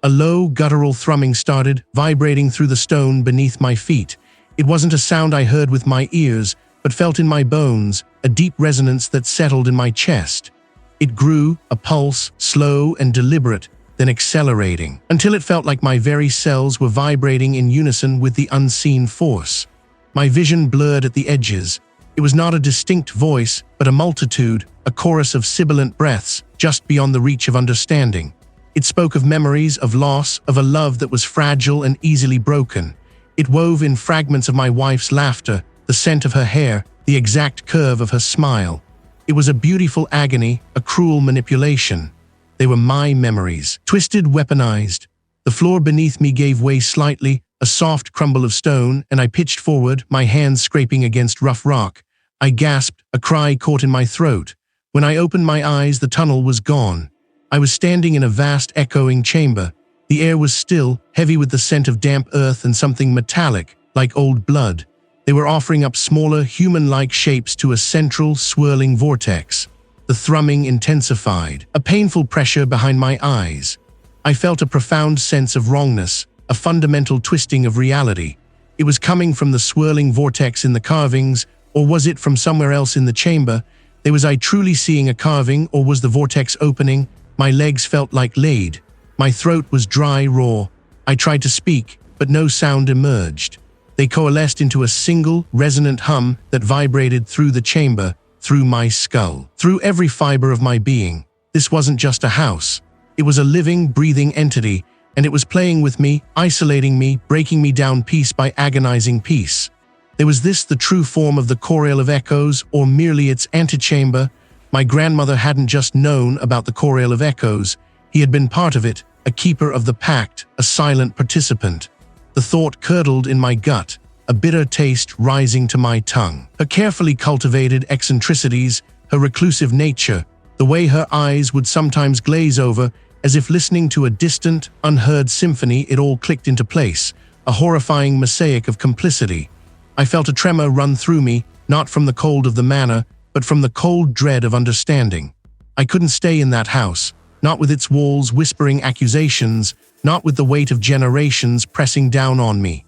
A: A low, guttural thrumming started, vibrating through the stone beneath my feet. It wasn't a sound I heard with my ears, but felt in my bones, a deep resonance that settled in my chest. It grew, a pulse, slow and deliberate, then accelerating, until it felt like my very cells were vibrating in unison with the unseen force. My vision blurred at the edges. It was not a distinct voice, but a multitude, a chorus of sibilant breaths, just beyond the reach of understanding. It spoke of memories, of loss, of a love that was fragile and easily broken. It wove in fragments of my wife's laughter, the scent of her hair, the exact curve of her smile. It was a beautiful agony, a cruel manipulation. They were my memories, twisted, weaponized. The floor beneath me gave way slightly, a soft crumble of stone, and I pitched forward, my hands scraping against rough rock. I gasped, a cry caught in my throat. When I opened my eyes, the tunnel was gone. I was standing in a vast, echoing chamber. The air was still, heavy with the scent of damp earth and something metallic, like old blood. They were offering up smaller, human-like shapes to a central, swirling vortex. The thrumming intensified, a painful pressure behind my eyes. I felt a profound sense of wrongness, a fundamental twisting of reality. It was coming from the swirling vortex in the carvings, or was it from somewhere else in the chamber? Was I truly seeing a carving, or was the vortex opening? My legs felt like lead. My throat was dry, raw. I tried to speak, but no sound emerged. They coalesced into a single, resonant hum that vibrated through the chamber, through my skull, through every fiber of my being. This wasn't just a house. It was a living, breathing entity, and it was playing with me, isolating me, breaking me down piece by agonizing piece. Was this the true form of the Chorale of Echoes, or merely its antechamber? My grandmother hadn't just known about the Chorale of Echoes. He had been part of it, a keeper of the pact, a silent participant. The thought curdled in my gut, a bitter taste rising to my tongue. Her carefully cultivated eccentricities, her reclusive nature, the way her eyes would sometimes glaze over, as if listening to a distant, unheard symphony, it all clicked into place, a horrifying mosaic of complicity. I felt a tremor run through me, not from the cold of the manor, but from the cold dread of understanding. I couldn't stay in that house, not with its walls whispering accusations, not with the weight of generations pressing down on me.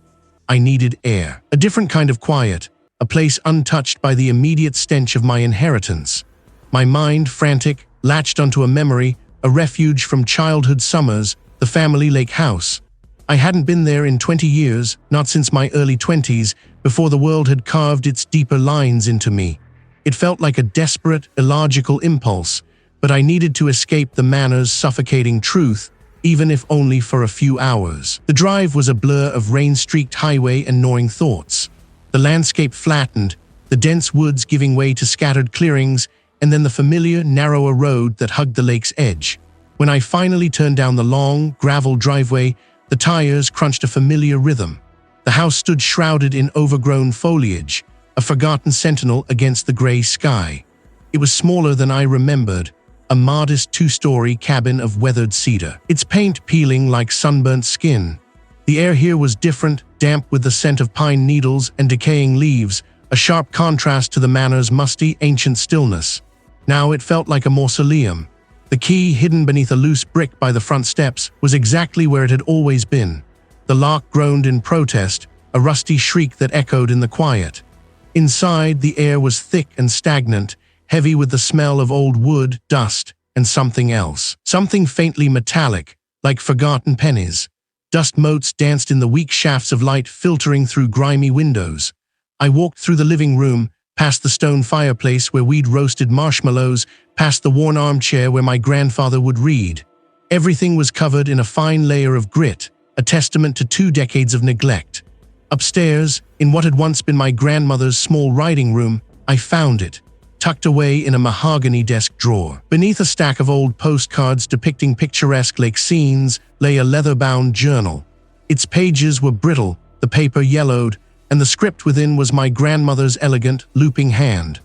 A: I needed air, a different kind of quiet, a place untouched by the immediate stench of my inheritance. My mind, frantic, latched onto a memory, a refuge from childhood summers, the family lake house. I hadn't been there in 20 years, not since my early 20s, before the world had carved its deeper lines into me. It felt like a desperate, illogical impulse, but I needed to escape the manor's suffocating truth, even if only for a few hours. The drive was a blur of rain-streaked highway and gnawing thoughts. The landscape flattened, the dense woods giving way to scattered clearings, and then the familiar, narrower road that hugged the lake's edge. When I finally turned down the long, gravel driveway, the tires crunched a familiar rhythm. The house stood shrouded in overgrown foliage, a forgotten sentinel against the gray sky. It was smaller than I remembered, a modest two-story cabin of weathered cedar, its paint peeling like sunburnt skin. The air here was different, damp with the scent of pine needles and decaying leaves, a sharp contrast to the manor's musty, ancient stillness. Now it felt like a mausoleum. The key, hidden beneath a loose brick by the front steps, was exactly where it had always been. The lock groaned in protest, a rusty shriek that echoed in the quiet. Inside, the air was thick and stagnant, heavy with the smell of old wood, dust, and something else. Something faintly metallic, like forgotten pennies. Dust motes danced in the weak shafts of light filtering through grimy windows. I walked through the living room, past the stone fireplace where we'd roasted marshmallows, past the worn armchair where my grandfather would read. Everything was covered in a fine layer of grit, a testament to 2 decades of neglect. Upstairs, in what had once been my grandmother's small writing room, I found it, tucked away in a mahogany desk drawer. Beneath a stack of old postcards depicting picturesque lake scenes lay a leather-bound journal. Its pages were brittle, the paper yellowed, and the script within was my grandmother's elegant, looping hand.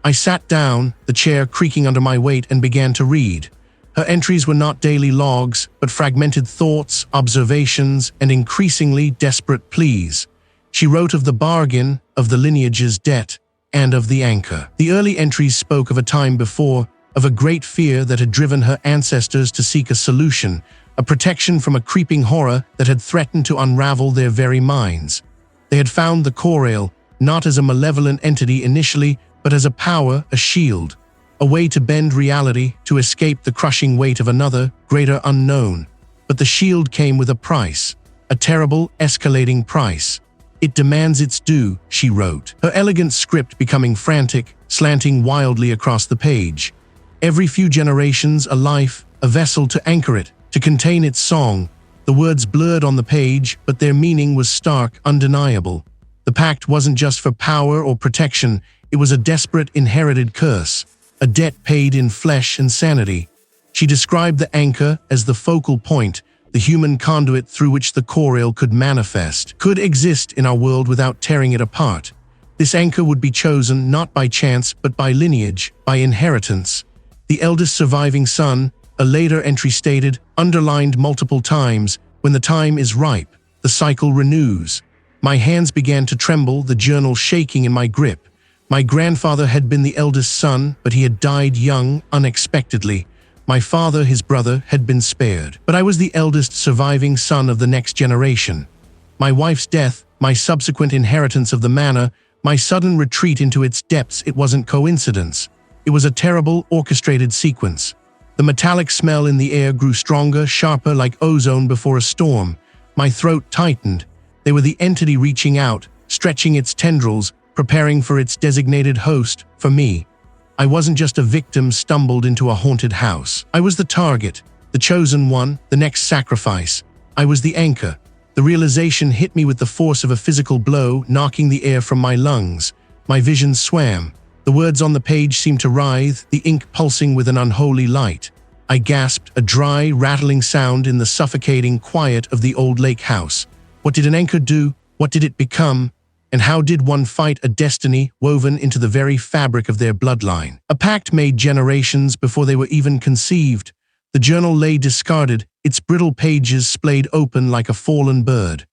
A: I sat down, the chair creaking under my weight, and began to read. Her entries were not daily logs, but fragmented thoughts, observations, and increasingly desperate pleas. She wrote of the bargain, of the lineage's debt, and of the anchor. The early entries spoke of a time before, of a great fear that had driven her ancestors to seek a solution, a protection from a creeping horror that had threatened to unravel their very minds. They had found the Corail, not as a malevolent entity initially, but as a power, a shield, a way to bend reality, to escape the crushing weight of another, greater unknown. But the shield came with a price, a terrible, escalating price. It demands its due, she wrote, her elegant script becoming frantic, slanting wildly across the page. Every few generations, a life, a vessel to anchor it, to contain its song. The words blurred on the page, but their meaning was stark, undeniable. The pact wasn't just for power or protection, it was a desperate inherited curse, a debt paid in flesh and sanity. She described the anchor as the focal point, the human conduit through which the Corail could manifest, could exist in our world without tearing it apart. This anchor would be chosen not by chance but by lineage, by inheritance. The eldest surviving son, a later entry stated, underlined multiple times, when the time is ripe, the cycle renews. My hands began to tremble, the journal shaking in my grip. My grandfather had been the eldest son, but he had died young, unexpectedly. My father, his brother, had been spared. But I was the eldest surviving son of the next generation. My wife's death, my subsequent inheritance of the manor, my sudden retreat into its depths, it wasn't coincidence. It was a terrible, orchestrated sequence. The metallic smell in the air grew stronger, sharper, like ozone before a storm. My throat tightened. They were the entity reaching out, stretching its tendrils, preparing for its designated host, for me. I wasn't just a victim stumbled into a haunted house. I was the target, the chosen one, the next sacrifice. I was the anchor. The realization hit me with the force of a physical blow, knocking the air from my lungs. My vision swam. The words on the page seemed to writhe, the ink pulsing with an unholy light. I gasped, a dry, rattling sound in the suffocating quiet of the old lake house. What did an anchor do? What did it become? And how did one fight a destiny woven into the very fabric of their bloodline? A pact made generations before they were even conceived. The journal lay discarded, its brittle pages splayed open like a fallen bird.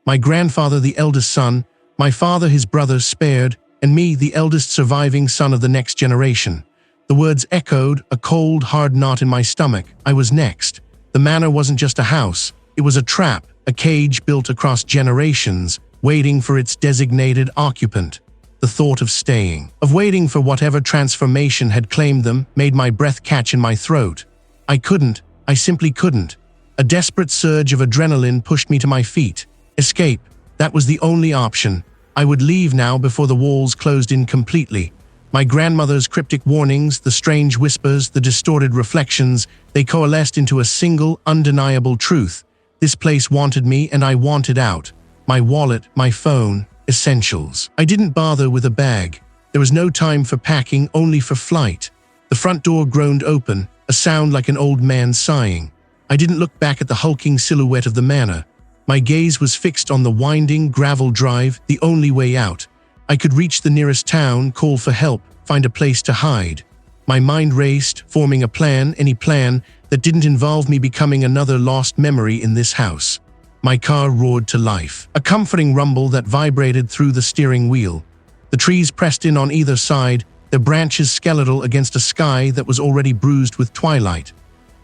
A: My grandfather, the eldest son, my father, his brother, spared, and me, the eldest surviving son of the next generation. The words echoed, a cold, hard knot in my stomach. I was next. The manor wasn't just a house. It was a trap, a cage built across generations, waiting for its designated occupant. The thought of staying, of waiting for whatever transformation had claimed them, made my breath catch in my throat. I simply couldn't. A desperate surge of adrenaline pushed me to my feet. Escape. That was the only option. I would leave now before the walls closed in completely. My grandmother's cryptic warnings, the strange whispers, the distorted reflections, they coalesced into a single, undeniable truth. This place wanted me and I wanted out. My wallet, my phone, essentials. I didn't bother with a bag. There was no time for packing, only for flight. The front door groaned open, a sound like an old man sighing. I didn't look back at the hulking silhouette of the manor. My gaze was fixed on the winding gravel drive, the only way out. I could reach the nearest town, call for help, find a place to hide. My mind raced, forming a plan, any plan, that didn't involve me becoming another lost memory in this house. My car roared to life, a comforting rumble that vibrated through the steering wheel. The trees pressed in on either side, their branches skeletal against a sky that was already bruised with twilight.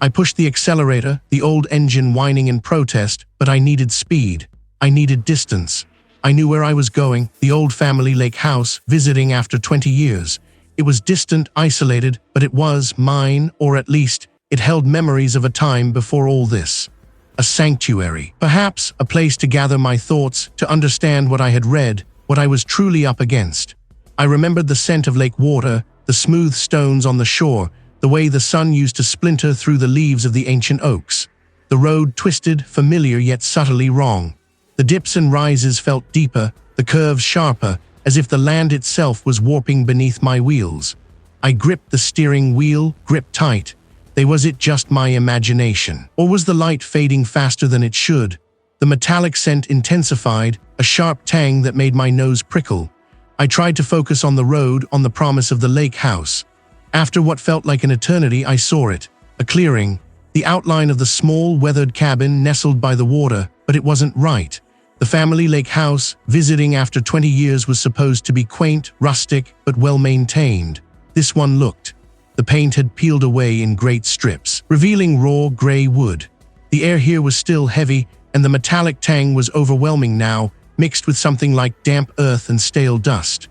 A: I pushed the accelerator, the old engine whining in protest, but I needed speed. I needed distance. I knew where I was going, the old family lake house, visiting after 20 years. It was distant, isolated, but it was mine, or at least, it held memories of a time before all this. A sanctuary. Perhaps a place to gather my thoughts, to understand what I had read, what I was truly up against. I remembered the scent of lake water, the smooth stones on the shore, the way the sun used to splinter through the leaves of the ancient oaks. The road twisted, familiar yet subtly wrong. The dips and rises felt deeper, the curves sharper, as if the land itself was warping beneath my wheels. I gripped the steering wheel, gripped tight. Was it just my imagination? Or was the light fading faster than it should? The metallic scent intensified, a sharp tang that made my nose prickle. I tried to focus on the road, on the promise of the lake house. After what felt like an eternity, I saw it. A clearing. The outline of the small, weathered cabin nestled by the water, but it wasn't right. The family lake house, visiting after 20 years, was supposed to be quaint, rustic, but well-maintained. This one looked. The paint had peeled away in great strips, revealing raw, gray wood. The air here was still heavy, and the metallic tang was overwhelming now, mixed with something like damp earth and stale dust.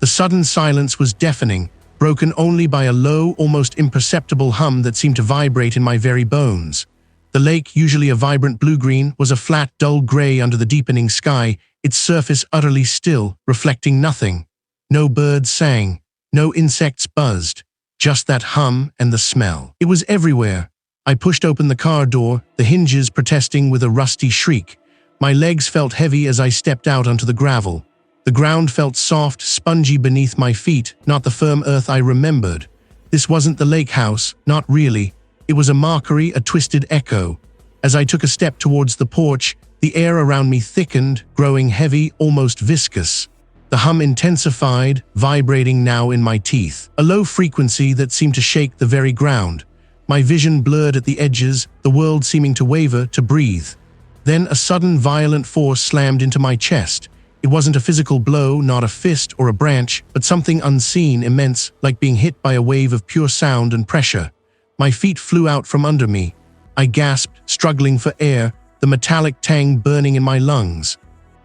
A: The sudden silence was deafening, broken only by a low, almost imperceptible hum that seemed to vibrate in my very bones. The lake, usually a vibrant blue-green, was a flat, dull gray under the deepening sky, its surface utterly still, reflecting nothing. No birds sang, no insects buzzed. Just that hum and the smell. It was everywhere. I pushed open the car door, the hinges protesting with a rusty shriek. My legs felt heavy as I stepped out onto the gravel. The ground felt soft, spongy beneath my feet, not the firm earth I remembered. This wasn't the lake house, not really. It was a mockery, a twisted echo. As I took a step towards the porch, the air around me thickened, growing heavy, almost viscous. The hum intensified, vibrating now in my teeth, a low frequency that seemed to shake the very ground. My vision blurred at the edges, the world seeming to waver, to breathe. Then a sudden violent force slammed into my chest. It wasn't a physical blow, not a fist or a branch, but something unseen, immense, like being hit by a wave of pure sound and pressure. My feet flew out from under me. I gasped, struggling for air, the metallic tang burning in my lungs.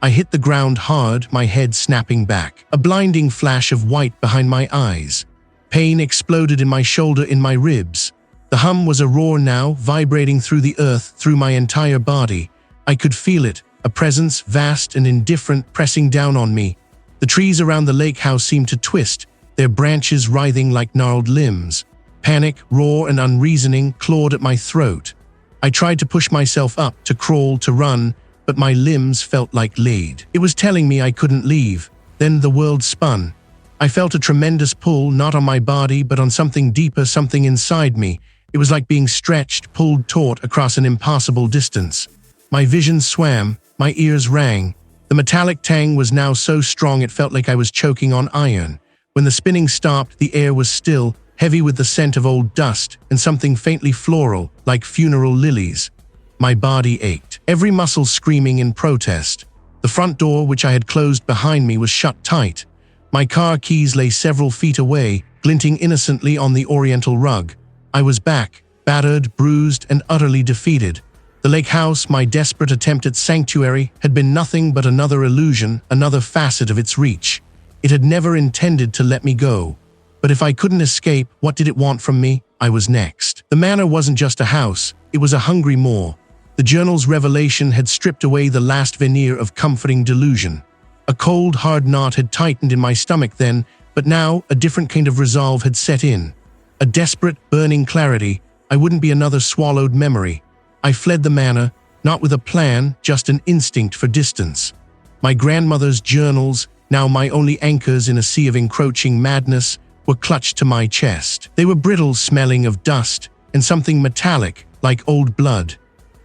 A: I hit the ground hard, my head snapping back, a blinding flash of white behind my eyes. Pain exploded in my shoulder, in my ribs. The hum was a roar now, vibrating through the earth, through my entire body. I could feel it, a presence vast and indifferent pressing down on me. The trees around the lake house seemed to twist, their branches writhing like gnarled limbs. Panic, raw and unreasoning, clawed at my throat. I tried to push myself up, to crawl, to run, but my limbs felt like lead. It was telling me I couldn't leave. Then the world spun. I felt a tremendous pull, not on my body, but on something deeper, something inside me. It was like being stretched, pulled taut across an impassable distance. My vision swam, my ears rang. The metallic tang was now so strong it felt like I was choking on iron. When the spinning stopped, the air was still, heavy with the scent of old dust, and something faintly floral, like funeral lilies. My body ached, every muscle screaming in protest. The front door, which I had closed behind me, was shut tight. My car keys lay several feet away, glinting innocently on the oriental rug. I was back, battered, bruised, and utterly defeated. The lake house, my desperate attempt at sanctuary, had been nothing but another illusion, another facet of its reach. It had never intended to let me go. But if I couldn't escape, what did it want from me? I was next. The manor wasn't just a house, it was a hungry maw. The journal's revelation had stripped away the last veneer of comforting delusion. A cold, hard knot had tightened in my stomach then, but now a different kind of resolve had set in. A desperate, burning clarity. I wouldn't be another swallowed memory. I fled the manor, not with a plan, just an instinct for distance. My grandmother's journals, now my only anchors in a sea of encroaching madness, were clutched to my chest. They were brittle, smelling of dust, and something metallic, like old blood.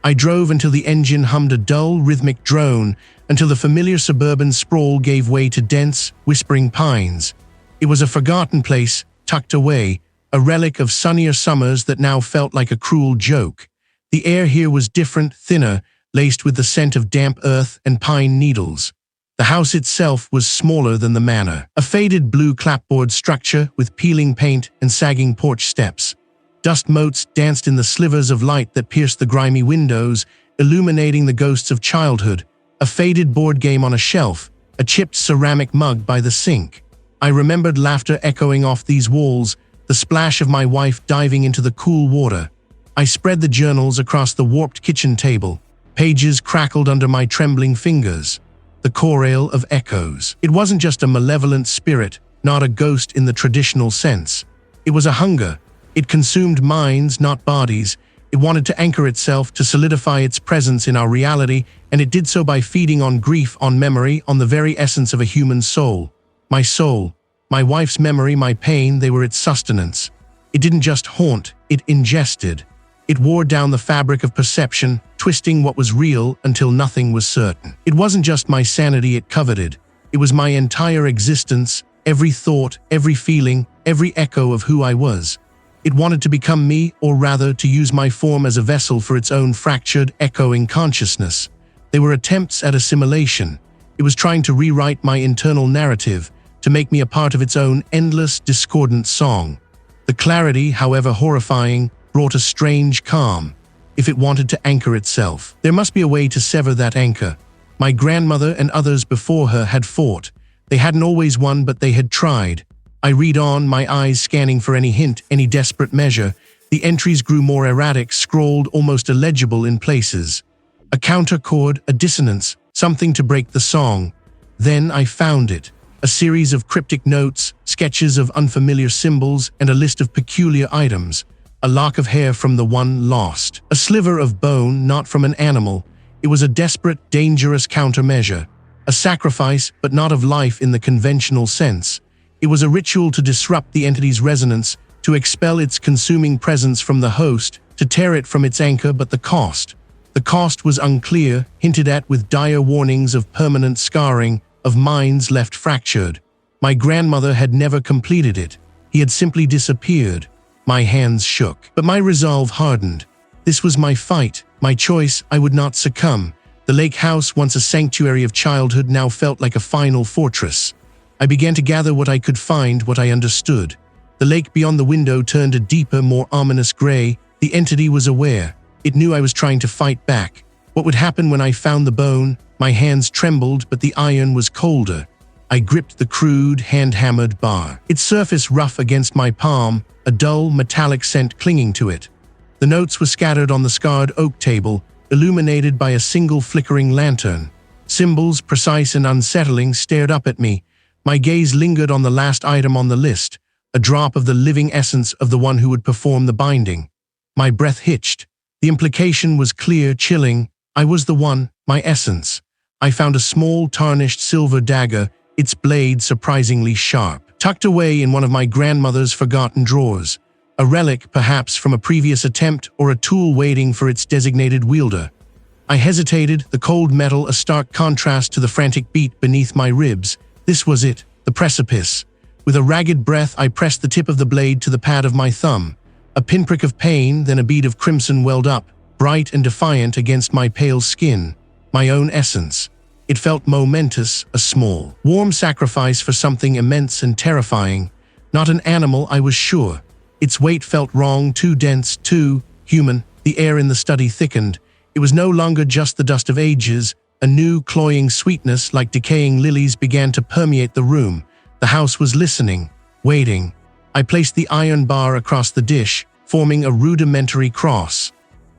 A: I drove until the engine hummed a dull, rhythmic drone, until the familiar suburban sprawl gave way to dense, whispering pines. It was a forgotten place, tucked away, a relic of sunnier summers that now felt like a cruel joke. The air here was different, thinner, laced with the scent of damp earth and pine needles. The house itself was smaller than the manor, a faded blue clapboard structure with peeling paint and sagging porch steps. Dust motes danced in the slivers of light that pierced the grimy windows, illuminating the ghosts of childhood. A faded board game on a shelf, a chipped ceramic mug by the sink. I remembered laughter echoing off these walls, the splash of my wife diving into the cool water. I spread the journals across the warped kitchen table. Pages crackled under my trembling fingers. The chorale of echoes. It wasn't just a malevolent spirit, not a ghost in the traditional sense. It was a hunger. It consumed minds, not bodies. It wanted to anchor itself, to solidify its presence in our reality, and it did so by feeding on grief, on memory, on the very essence of a human soul. My soul, my wife's memory, my pain, they were its sustenance. It didn't just haunt, it ingested. It wore down the fabric of perception, twisting what was real until nothing was certain. It wasn't just my sanity it coveted. It was my entire existence, every thought, every feeling, every echo of who I was. It wanted to become me, or rather, to use my form as a vessel for its own fractured, echoing consciousness. They were attempts at assimilation. It was trying to rewrite my internal narrative, to make me a part of its own endless, discordant song. The clarity, however horrifying, brought a strange calm. If it wanted to anchor itself, there must be a way to sever that anchor. My grandmother and others before her had fought. They hadn't always won, but they had tried. I read on, my eyes scanning for any hint, any desperate measure. The entries grew more erratic, scrawled, almost illegible in places. A counter chord, a dissonance, something to break the song. Then I found it. A series of cryptic notes, sketches of unfamiliar symbols, and a list of peculiar items. A lock of hair from the one lost. A sliver of bone, not from an animal. It was a desperate, dangerous countermeasure. A sacrifice, but not of life in the conventional sense. It was a ritual to disrupt the entity's resonance, to expel its consuming presence from the host, to tear it from its anchor, but the cost. The cost was unclear, hinted at with dire warnings of permanent scarring, of minds left fractured. My grandmother had never completed it. He had simply disappeared. My hands shook, but my resolve hardened. This was my fight, my choice. I would not succumb. The lake house, once a sanctuary of childhood, now felt like a final fortress. I began to gather what I could find, what I understood. The lake beyond the window turned a deeper, more ominous gray. The entity was aware. It knew I was trying to fight back. What would happen when I found the bone? My hands trembled, but the iron was colder. I gripped the crude, hand-hammered bar. Its surface rough against my palm, a dull, metallic scent clinging to it. The notes were scattered on the scarred oak table, illuminated by a single flickering lantern. Symbols, precise and unsettling, stared up at me. My gaze lingered on the last item on the list, a drop of the living essence of the one who would perform the binding. My breath hitched. The implication was clear, chilling. I was the one, my essence. I found a small, tarnished silver dagger, its blade surprisingly sharp, tucked away in one of my grandmother's forgotten drawers. A relic, perhaps, from a previous attempt, or a tool waiting for its designated wielder. I hesitated, the cold metal a stark contrast to the frantic beat beneath my ribs. This was it, the precipice. With a ragged breath, I pressed the tip of the blade to the pad of my thumb. A pinprick of pain, then a bead of crimson welled up, bright and defiant against my pale skin. My own essence. It felt momentous, a small, warm sacrifice for something immense and terrifying. Not an animal, I was sure. Its weight felt wrong, too dense, too human. The air in the study thickened. It was no longer just the dust of ages. A new, cloying sweetness, like decaying lilies, began to permeate the room. The house was listening, waiting. I placed the iron bar across the dish, forming a rudimentary cross.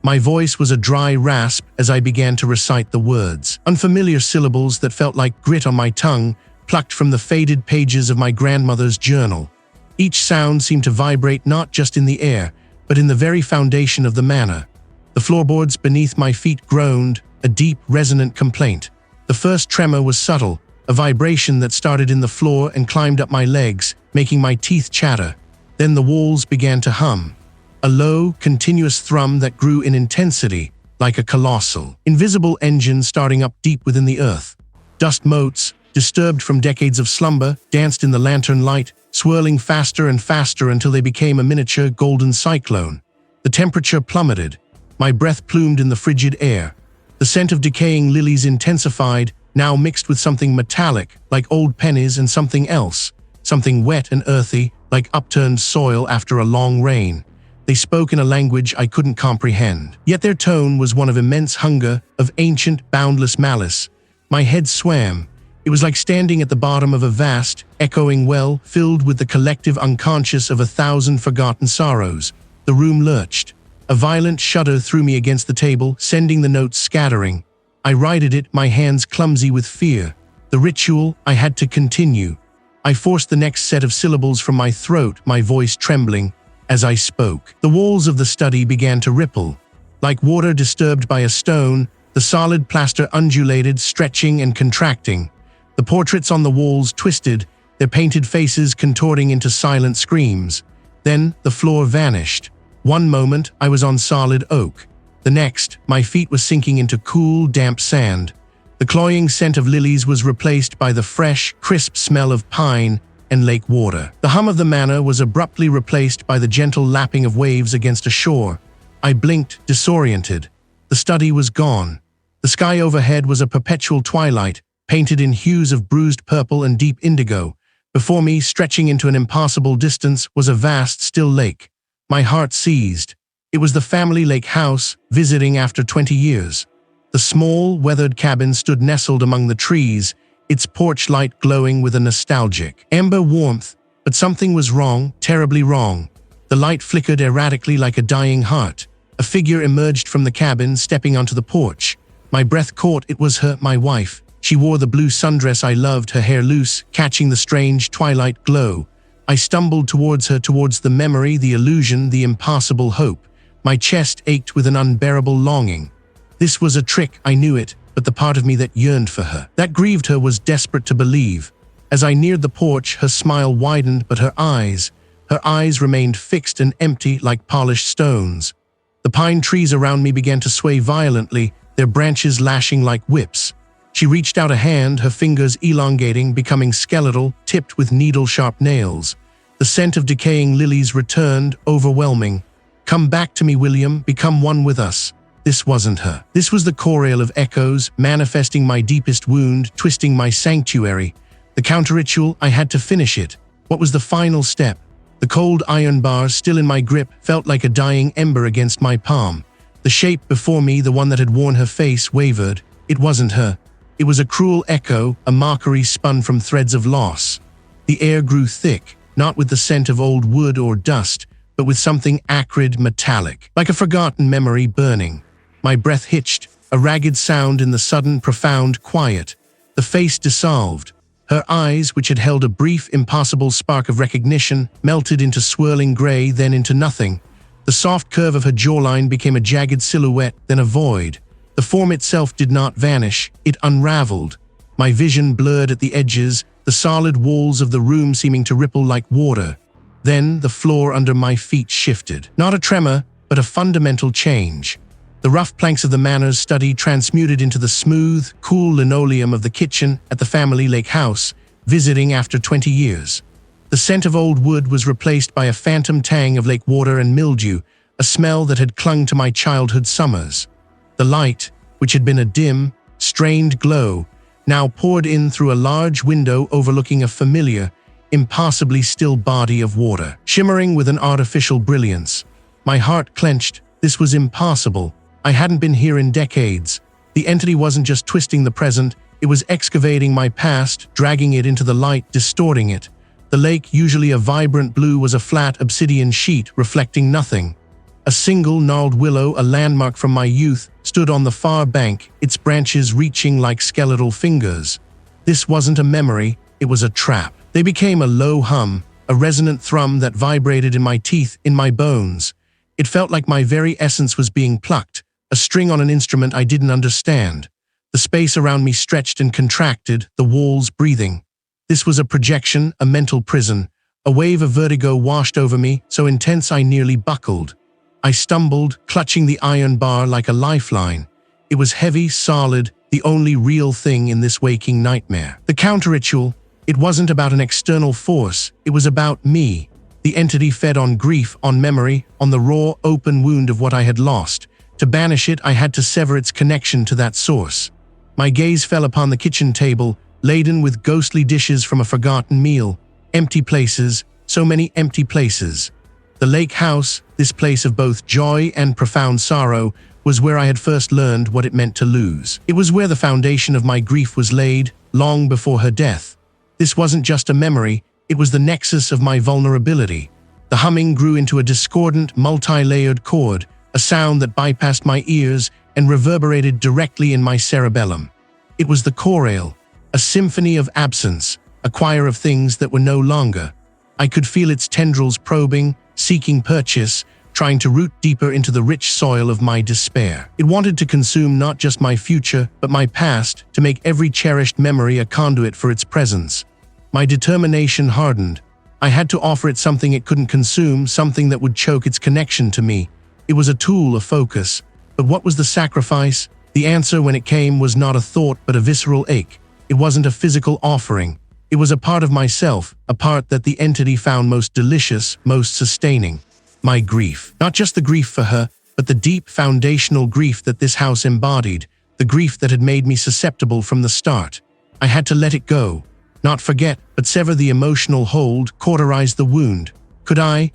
A: My voice was a dry rasp as I began to recite the words. Unfamiliar syllables that felt like grit on my tongue, plucked from the faded pages of my grandmother's journal. Each sound seemed to vibrate not just in the air, but in the very foundation of the manor. The floorboards beneath my feet groaned, a deep, resonant complaint. The first tremor was subtle, a vibration that started in the floor and climbed up my legs, making my teeth chatter. Then the walls began to hum. A low, continuous thrum that grew in intensity, like a colossal, invisible engine starting up deep within the earth. Dust motes, disturbed from decades of slumber, danced in the lantern light, swirling faster and faster until they became a miniature golden cyclone. The temperature plummeted. My breath plumed in the frigid air. The scent of decaying lilies intensified, now mixed with something metallic, like old pennies, and something else, something wet and earthy, like upturned soil after a long rain. They spoke in a language I couldn't comprehend. Yet their tone was one of immense hunger, of ancient, boundless malice. My head swam. It was like standing at the bottom of a vast, echoing well, filled with the collective unconscious of 1,000 forgotten sorrows. The room lurched. A violent shudder threw me against the table, sending the notes scattering. I righted it, my hands clumsy with fear. The ritual, I had to continue. I forced the next set of syllables from my throat, my voice trembling. As I spoke, the walls of the study began to ripple. Like water disturbed by a stone, the solid plaster undulated, stretching and contracting. The portraits on the walls twisted, their painted faces contorting into silent screams. Then the floor vanished. One moment, I was on solid oak. The next, my feet were sinking into cool, damp sand. The cloying scent of lilies was replaced by the fresh, crisp smell of pine and lake water. The hum of the manor was abruptly replaced by the gentle lapping of waves against a shore. I blinked, disoriented. The study was gone. The sky overhead was a perpetual twilight, painted in hues of bruised purple and deep indigo. Before me, stretching into an impassable distance, was a vast, still lake. My heart seized. It was the family lake house, visiting after 20 years. The small, weathered cabin stood nestled among the trees, its porch light glowing with a nostalgic, amber warmth. But something was wrong, terribly wrong. The light flickered erratically like a dying heart. A figure emerged from the cabin, stepping onto the porch. My breath caught. It was her, my wife. She wore the blue sundress I loved, her hair loose, catching the strange twilight glow. I stumbled towards her, towards the memory, the illusion, the impossible hope. My chest ached with an unbearable longing. This was a trick, I knew it, but the part of me that yearned for her, that grieved her, was desperate to believe. As I neared the porch, her smile widened, but her eyes remained fixed and empty like polished stones. The pine trees around me began to sway violently, their branches lashing like whips. She reached out a hand, her fingers elongating, becoming skeletal, tipped with needle-sharp nails. The scent of decaying lilies returned, overwhelming. "Come back to me, William, become one with us." This wasn't her. This was the chorale of echoes, manifesting my deepest wound, twisting my sanctuary. The counter-ritual, I had to finish it. What was the final step? The cold iron bars, still in my grip, felt like a dying ember against my palm. The shape before me, the one that had worn her face, wavered. It wasn't her. It was a cruel echo, a mockery spun from threads of loss. The air grew thick, not with the scent of old wood or dust, but with something acrid, metallic, like a forgotten memory burning. My breath hitched, a ragged sound in the sudden, profound quiet. The face dissolved. Her eyes, which had held a brief, impossible spark of recognition, melted into swirling gray, then into nothing. The soft curve of her jawline became a jagged silhouette, then a void. The form itself did not vanish, it unraveled. My vision blurred at the edges, the solid walls of the room seeming to ripple like water. Then the floor under my feet shifted. Not a tremor, but a fundamental change. The rough planks of the manor's study transmuted into the smooth, cool linoleum of the kitchen at the family lake house, visiting after 20 years. The scent of old wood was replaced by a phantom tang of lake water and mildew, a smell that had clung to my childhood summers. The light, which had been a dim, strained glow, now poured in through a large window overlooking a familiar, impossibly still body of water, shimmering with an artificial brilliance. My heart clenched. This was impossible. I hadn't been here in decades. The entity wasn't just twisting the present, it was excavating my past, dragging it into the light, distorting it. The lake, usually a vibrant blue, was a flat obsidian sheet, reflecting nothing. A single gnarled willow, a landmark from my youth, stood on the far bank, its branches reaching like skeletal fingers. This wasn't a memory, it was a trap. They became a low hum, a resonant thrum that vibrated in my teeth, in my bones. It felt like my very essence was being plucked, a string on an instrument I didn't understand. The space around me stretched and contracted, the walls breathing. This was a projection, a mental prison. A wave of vertigo washed over me, so intense I nearly buckled. I stumbled, clutching the iron bar like a lifeline. It was heavy, solid, the only real thing in this waking nightmare. The counter-ritual, it wasn't about an external force, it was about me. The entity fed on grief, on memory, on the raw, open wound of what I had lost. To banish it, I had to sever its connection to that source. My gaze fell upon the kitchen table, laden with ghostly dishes from a forgotten meal. Empty places, so many empty places. The lake house, this place of both joy and profound sorrow, was where I had first learned what it meant to lose. It was where the foundation of my grief was laid, long before her death. This wasn't just a memory, it was the nexus of my vulnerability. The humming grew into a discordant, multi-layered chord, a sound that bypassed my ears and reverberated directly in my cerebellum. It was the chorale, a symphony of absence, a choir of things that were no longer. I could feel its tendrils probing, seeking purchase, trying to root deeper into the rich soil of my despair. It wanted to consume not just my future, but my past, to make every cherished memory a conduit for its presence. My determination hardened. I had to offer it something it couldn't consume, something that would choke its connection to me. It was a tool, a focus. But what was the sacrifice? The answer, when it came, was not a thought, but a visceral ache. It wasn't a physical offering. It was a part of myself, a part that the entity found most delicious, most sustaining. My grief. Not just the grief for her, but the deep, foundational grief that this house embodied, the grief that had made me susceptible from the start. I had to let it go. Not forget, but sever the emotional hold, cauterize the wound. Could I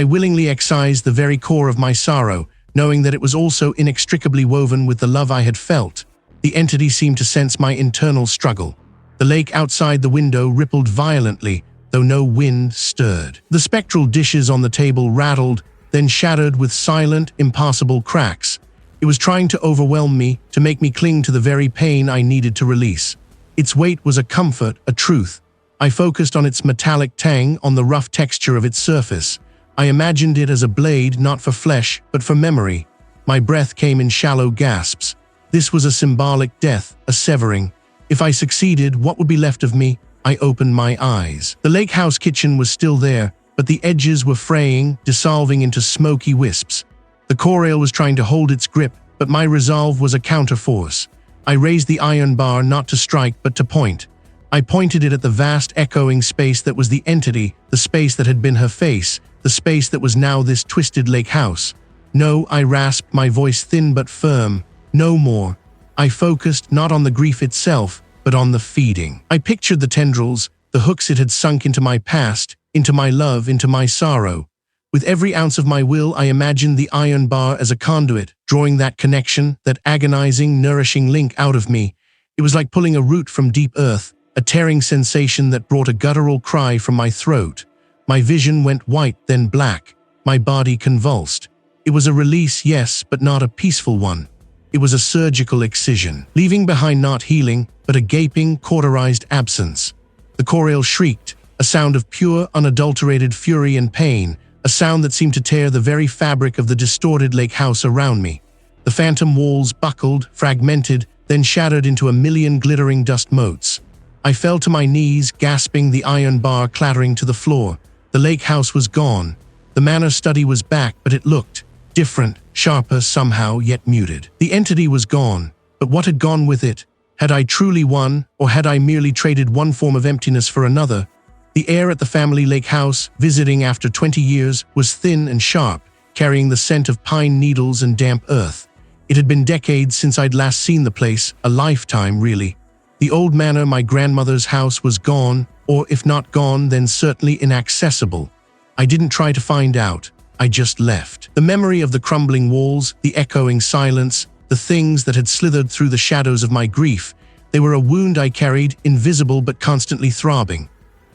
A: willingly excise the very core of my sorrow, knowing that it was also inextricably woven with the love I had felt? The entity seemed to sense my internal struggle. The lake outside the window rippled violently, though no wind stirred. The spectral dishes on the table rattled, then shattered with silent, impossible cracks. It was trying to overwhelm me, to make me cling to the very pain I needed to release. Its weight was a comfort, a truth. I focused on its metallic tang, on the rough texture of its surface. I imagined it as a blade, not for flesh, but for memory. My breath came in shallow gasps. This was a symbolic death, a severing. If I succeeded, what would be left of me? I opened my eyes. The lake house kitchen was still there, but the edges were fraying, dissolving into smoky wisps. The chorale was trying to hold its grip, but my resolve was a counterforce. I raised the iron bar not to strike, but to point. I pointed it at the vast, echoing space that was the entity, the space that had been her face, the space that was now this twisted lake house. No, I rasped, my voice thin but firm. No more. I focused not on the grief itself, but on the feeding. I pictured the tendrils, the hooks it had sunk into my past, into my love, into my sorrow. With every ounce of my will, I imagined the iron bar as a conduit, drawing that connection, that agonizing, nourishing link out of me. It was like pulling a root from deep earth, a tearing sensation that brought a guttural cry from my throat. My vision went white, then black. My body convulsed. It was a release, yes, but not a peaceful one. It was a surgical excision, leaving behind not healing, but a gaping, cauterized absence. The chorale shrieked, a sound of pure, unadulterated fury and pain, a sound that seemed to tear the very fabric of the distorted lake house around me. The phantom walls buckled, fragmented, then shattered into a million glittering dust motes. I fell to my knees, gasping, the iron bar clattering to the floor. The lake house was gone. The manor study was back, but it looked different, sharper somehow, yet muted. The entity was gone, but what had gone with it? Had I truly won, or had I merely traded one form of emptiness for another? The air at the family lake house, visiting after 20 years, was thin and sharp, carrying the scent of pine needles and damp earth. It had been decades since I'd last seen the place, a lifetime really. The old manor, my grandmother's house, was gone, or if not gone, then certainly inaccessible. I didn't try to find out. I just left. The memory of the crumbling walls, the echoing silence, the things that had slithered through the shadows of my grief, they were a wound I carried, invisible but constantly throbbing.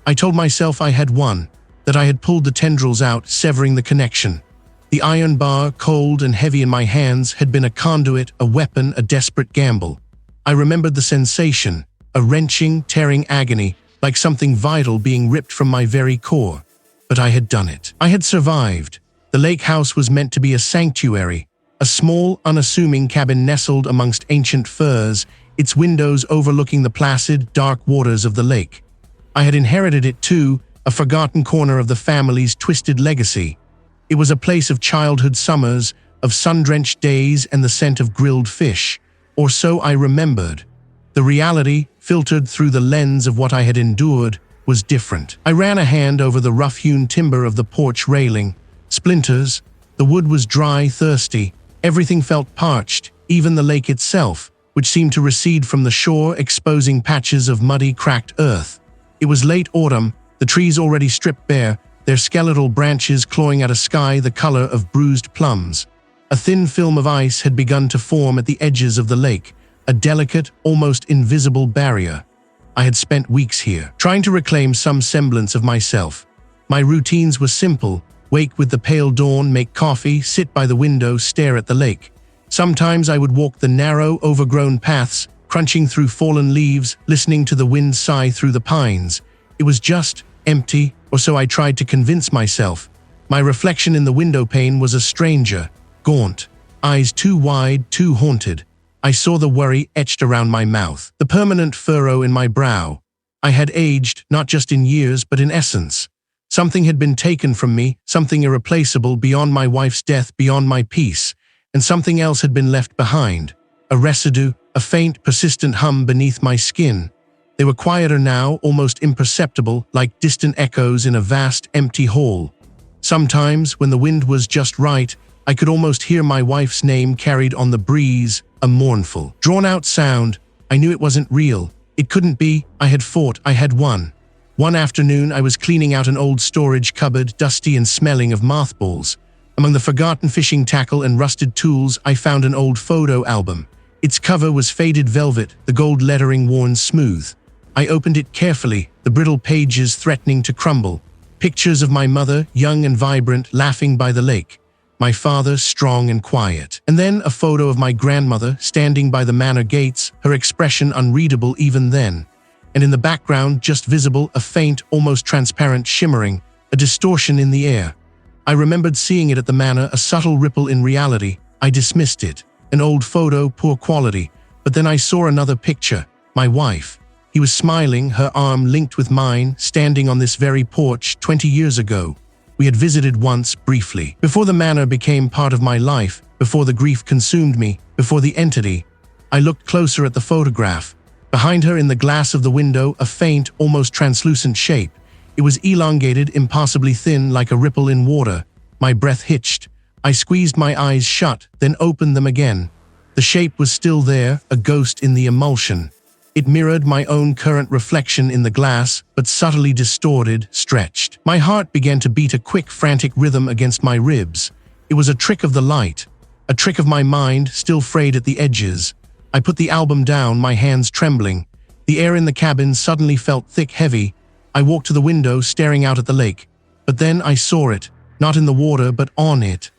A: I told myself I had won, that I had pulled the tendrils out, severing the connection. The iron bar, cold and heavy in my hands, had been a conduit, a weapon, a desperate gamble. I remembered the sensation, a wrenching, tearing agony, like something vital being ripped from my very core. But I had done it. I had survived. The lake house was meant to be a sanctuary, a small, unassuming cabin nestled amongst ancient firs, its windows overlooking the placid, dark waters of the lake. I had inherited it too, a forgotten corner of the family's twisted legacy. It was a place of childhood summers, of sun-drenched days and the scent of grilled fish, or so I remembered. The reality, filtered through the lens of what I had endured, was different. I ran a hand over the rough-hewn timber of the porch railing. Splinters. The wood was dry, thirsty. Everything felt parched, even the lake itself, which seemed to recede from the shore, exposing patches of muddy, cracked earth. It was late autumn, the trees already stripped bare, their skeletal branches clawing at a sky the color of bruised plums. A thin film of ice had begun to form at the edges of the lake, a delicate, almost invisible barrier. I had spent weeks here, trying to reclaim some semblance of myself. My routines were simple: wake with the pale dawn, make coffee, sit by the window, stare at the lake. Sometimes I would walk the narrow, overgrown paths, crunching through fallen leaves, listening to the wind sigh through the pines. It was just empty, or so I tried to convince myself. My reflection in the window pane was a stranger, gaunt, eyes too wide, too haunted. I saw the worry etched around my mouth, the permanent furrow in my brow. I had aged, not just in years, but in essence. Something had been taken from me, something irreplaceable, beyond my wife's death, beyond my peace, and something else had been left behind. A residue, a faint, persistent hum beneath my skin. They were quieter now, almost imperceptible, like distant echoes in a vast, empty hall. Sometimes, when the wind was just right, I could almost hear my wife's name carried on the breeze, a mournful, drawn-out sound. I knew it wasn't real. It couldn't be. I had fought. I had won. One afternoon, I was cleaning out an old storage cupboard, dusty and smelling of mothballs. Among the forgotten fishing tackle and rusted tools, I found an old photo album. Its cover was faded velvet, the gold lettering worn smooth. I opened it carefully, the brittle pages threatening to crumble. Pictures of my mother, young and vibrant, laughing by the lake. My father, strong and quiet. And then a photo of my grandmother, standing by the manor gates, her expression unreadable even then. And in the background, just visible, a faint, almost transparent shimmering, a distortion in the air. I remembered seeing it at the manor, a subtle ripple in reality. I dismissed it. An old photo, poor quality. But then I saw another picture. My wife. He was smiling, her arm linked with mine, standing on this very porch 20 years ago. We had visited once, briefly. Before the manor became part of my life, before the grief consumed me, before the entity. I looked closer at the photograph. Behind her in the glass of the window, a faint, almost translucent shape. It was elongated, impossibly thin, like a ripple in water. My breath hitched. I squeezed my eyes shut, then opened them again. The shape was still there, a ghost in the emulsion. It mirrored my own current reflection in the glass, but subtly distorted, stretched. My heart began to beat a quick, frantic rhythm against my ribs. It was a trick of the light, a trick of my mind, still frayed at the edges. I put the album down, my hands trembling. The air in the cabin suddenly felt thick, heavy. I walked to the window, staring out at the lake. But then I saw it, not in the water, but on it.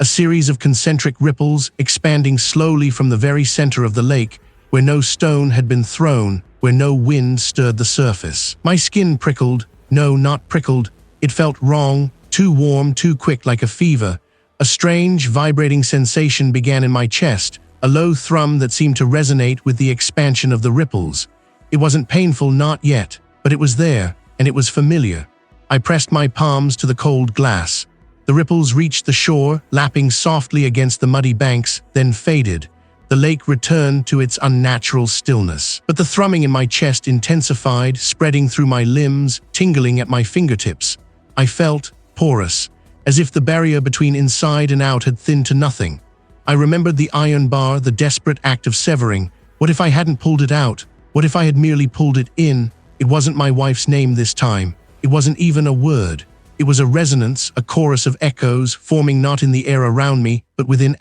A: A series of concentric ripples, expanding slowly from the very center of the lake, where no stone had been thrown, where no wind stirred the surface. My skin prickled. No, not prickled. It felt wrong, too warm, too quick, like a fever. A strange, vibrating sensation began in my chest, a low thrum that seemed to resonate with the expansion of the ripples. It wasn't painful, not yet, but it was there, and it was familiar. I pressed my palms to the cold glass. The ripples reached the shore, lapping softly against the muddy banks, then faded. The lake returned to its unnatural stillness. But the thrumming in my chest intensified, spreading through my limbs, tingling at my fingertips. I felt porous, as if the barrier between inside and out had thinned to nothing. I remembered the iron bar, the desperate act of severing. What if I hadn't pulled it out? What if I had merely pulled it in? It wasn't my wife's name this time. It wasn't even a word. It was a resonance, a chorus of echoes, forming not in the air around me, but within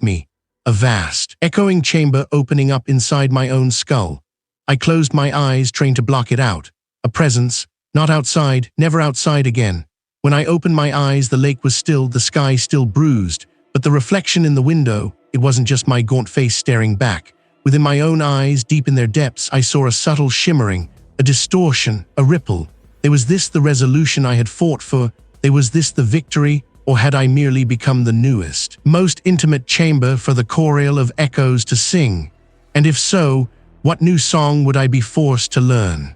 A: *me. A vast, echoing chamber opening up inside my own skull. I closed my eyes, trained to block it out. A presence, not outside, never outside again. When I opened my eyes, the lake was still, the sky still bruised, but the reflection in the window, it wasn't just my gaunt face staring back. Within my own eyes, deep in their depths, I saw a subtle shimmering, a distortion, a ripple. Was this the resolution I had fought for? Was this the victory? Or had I merely become the newest, most intimate chamber for the chorale of echoes to sing? And if so, what new song would I be forced to learn?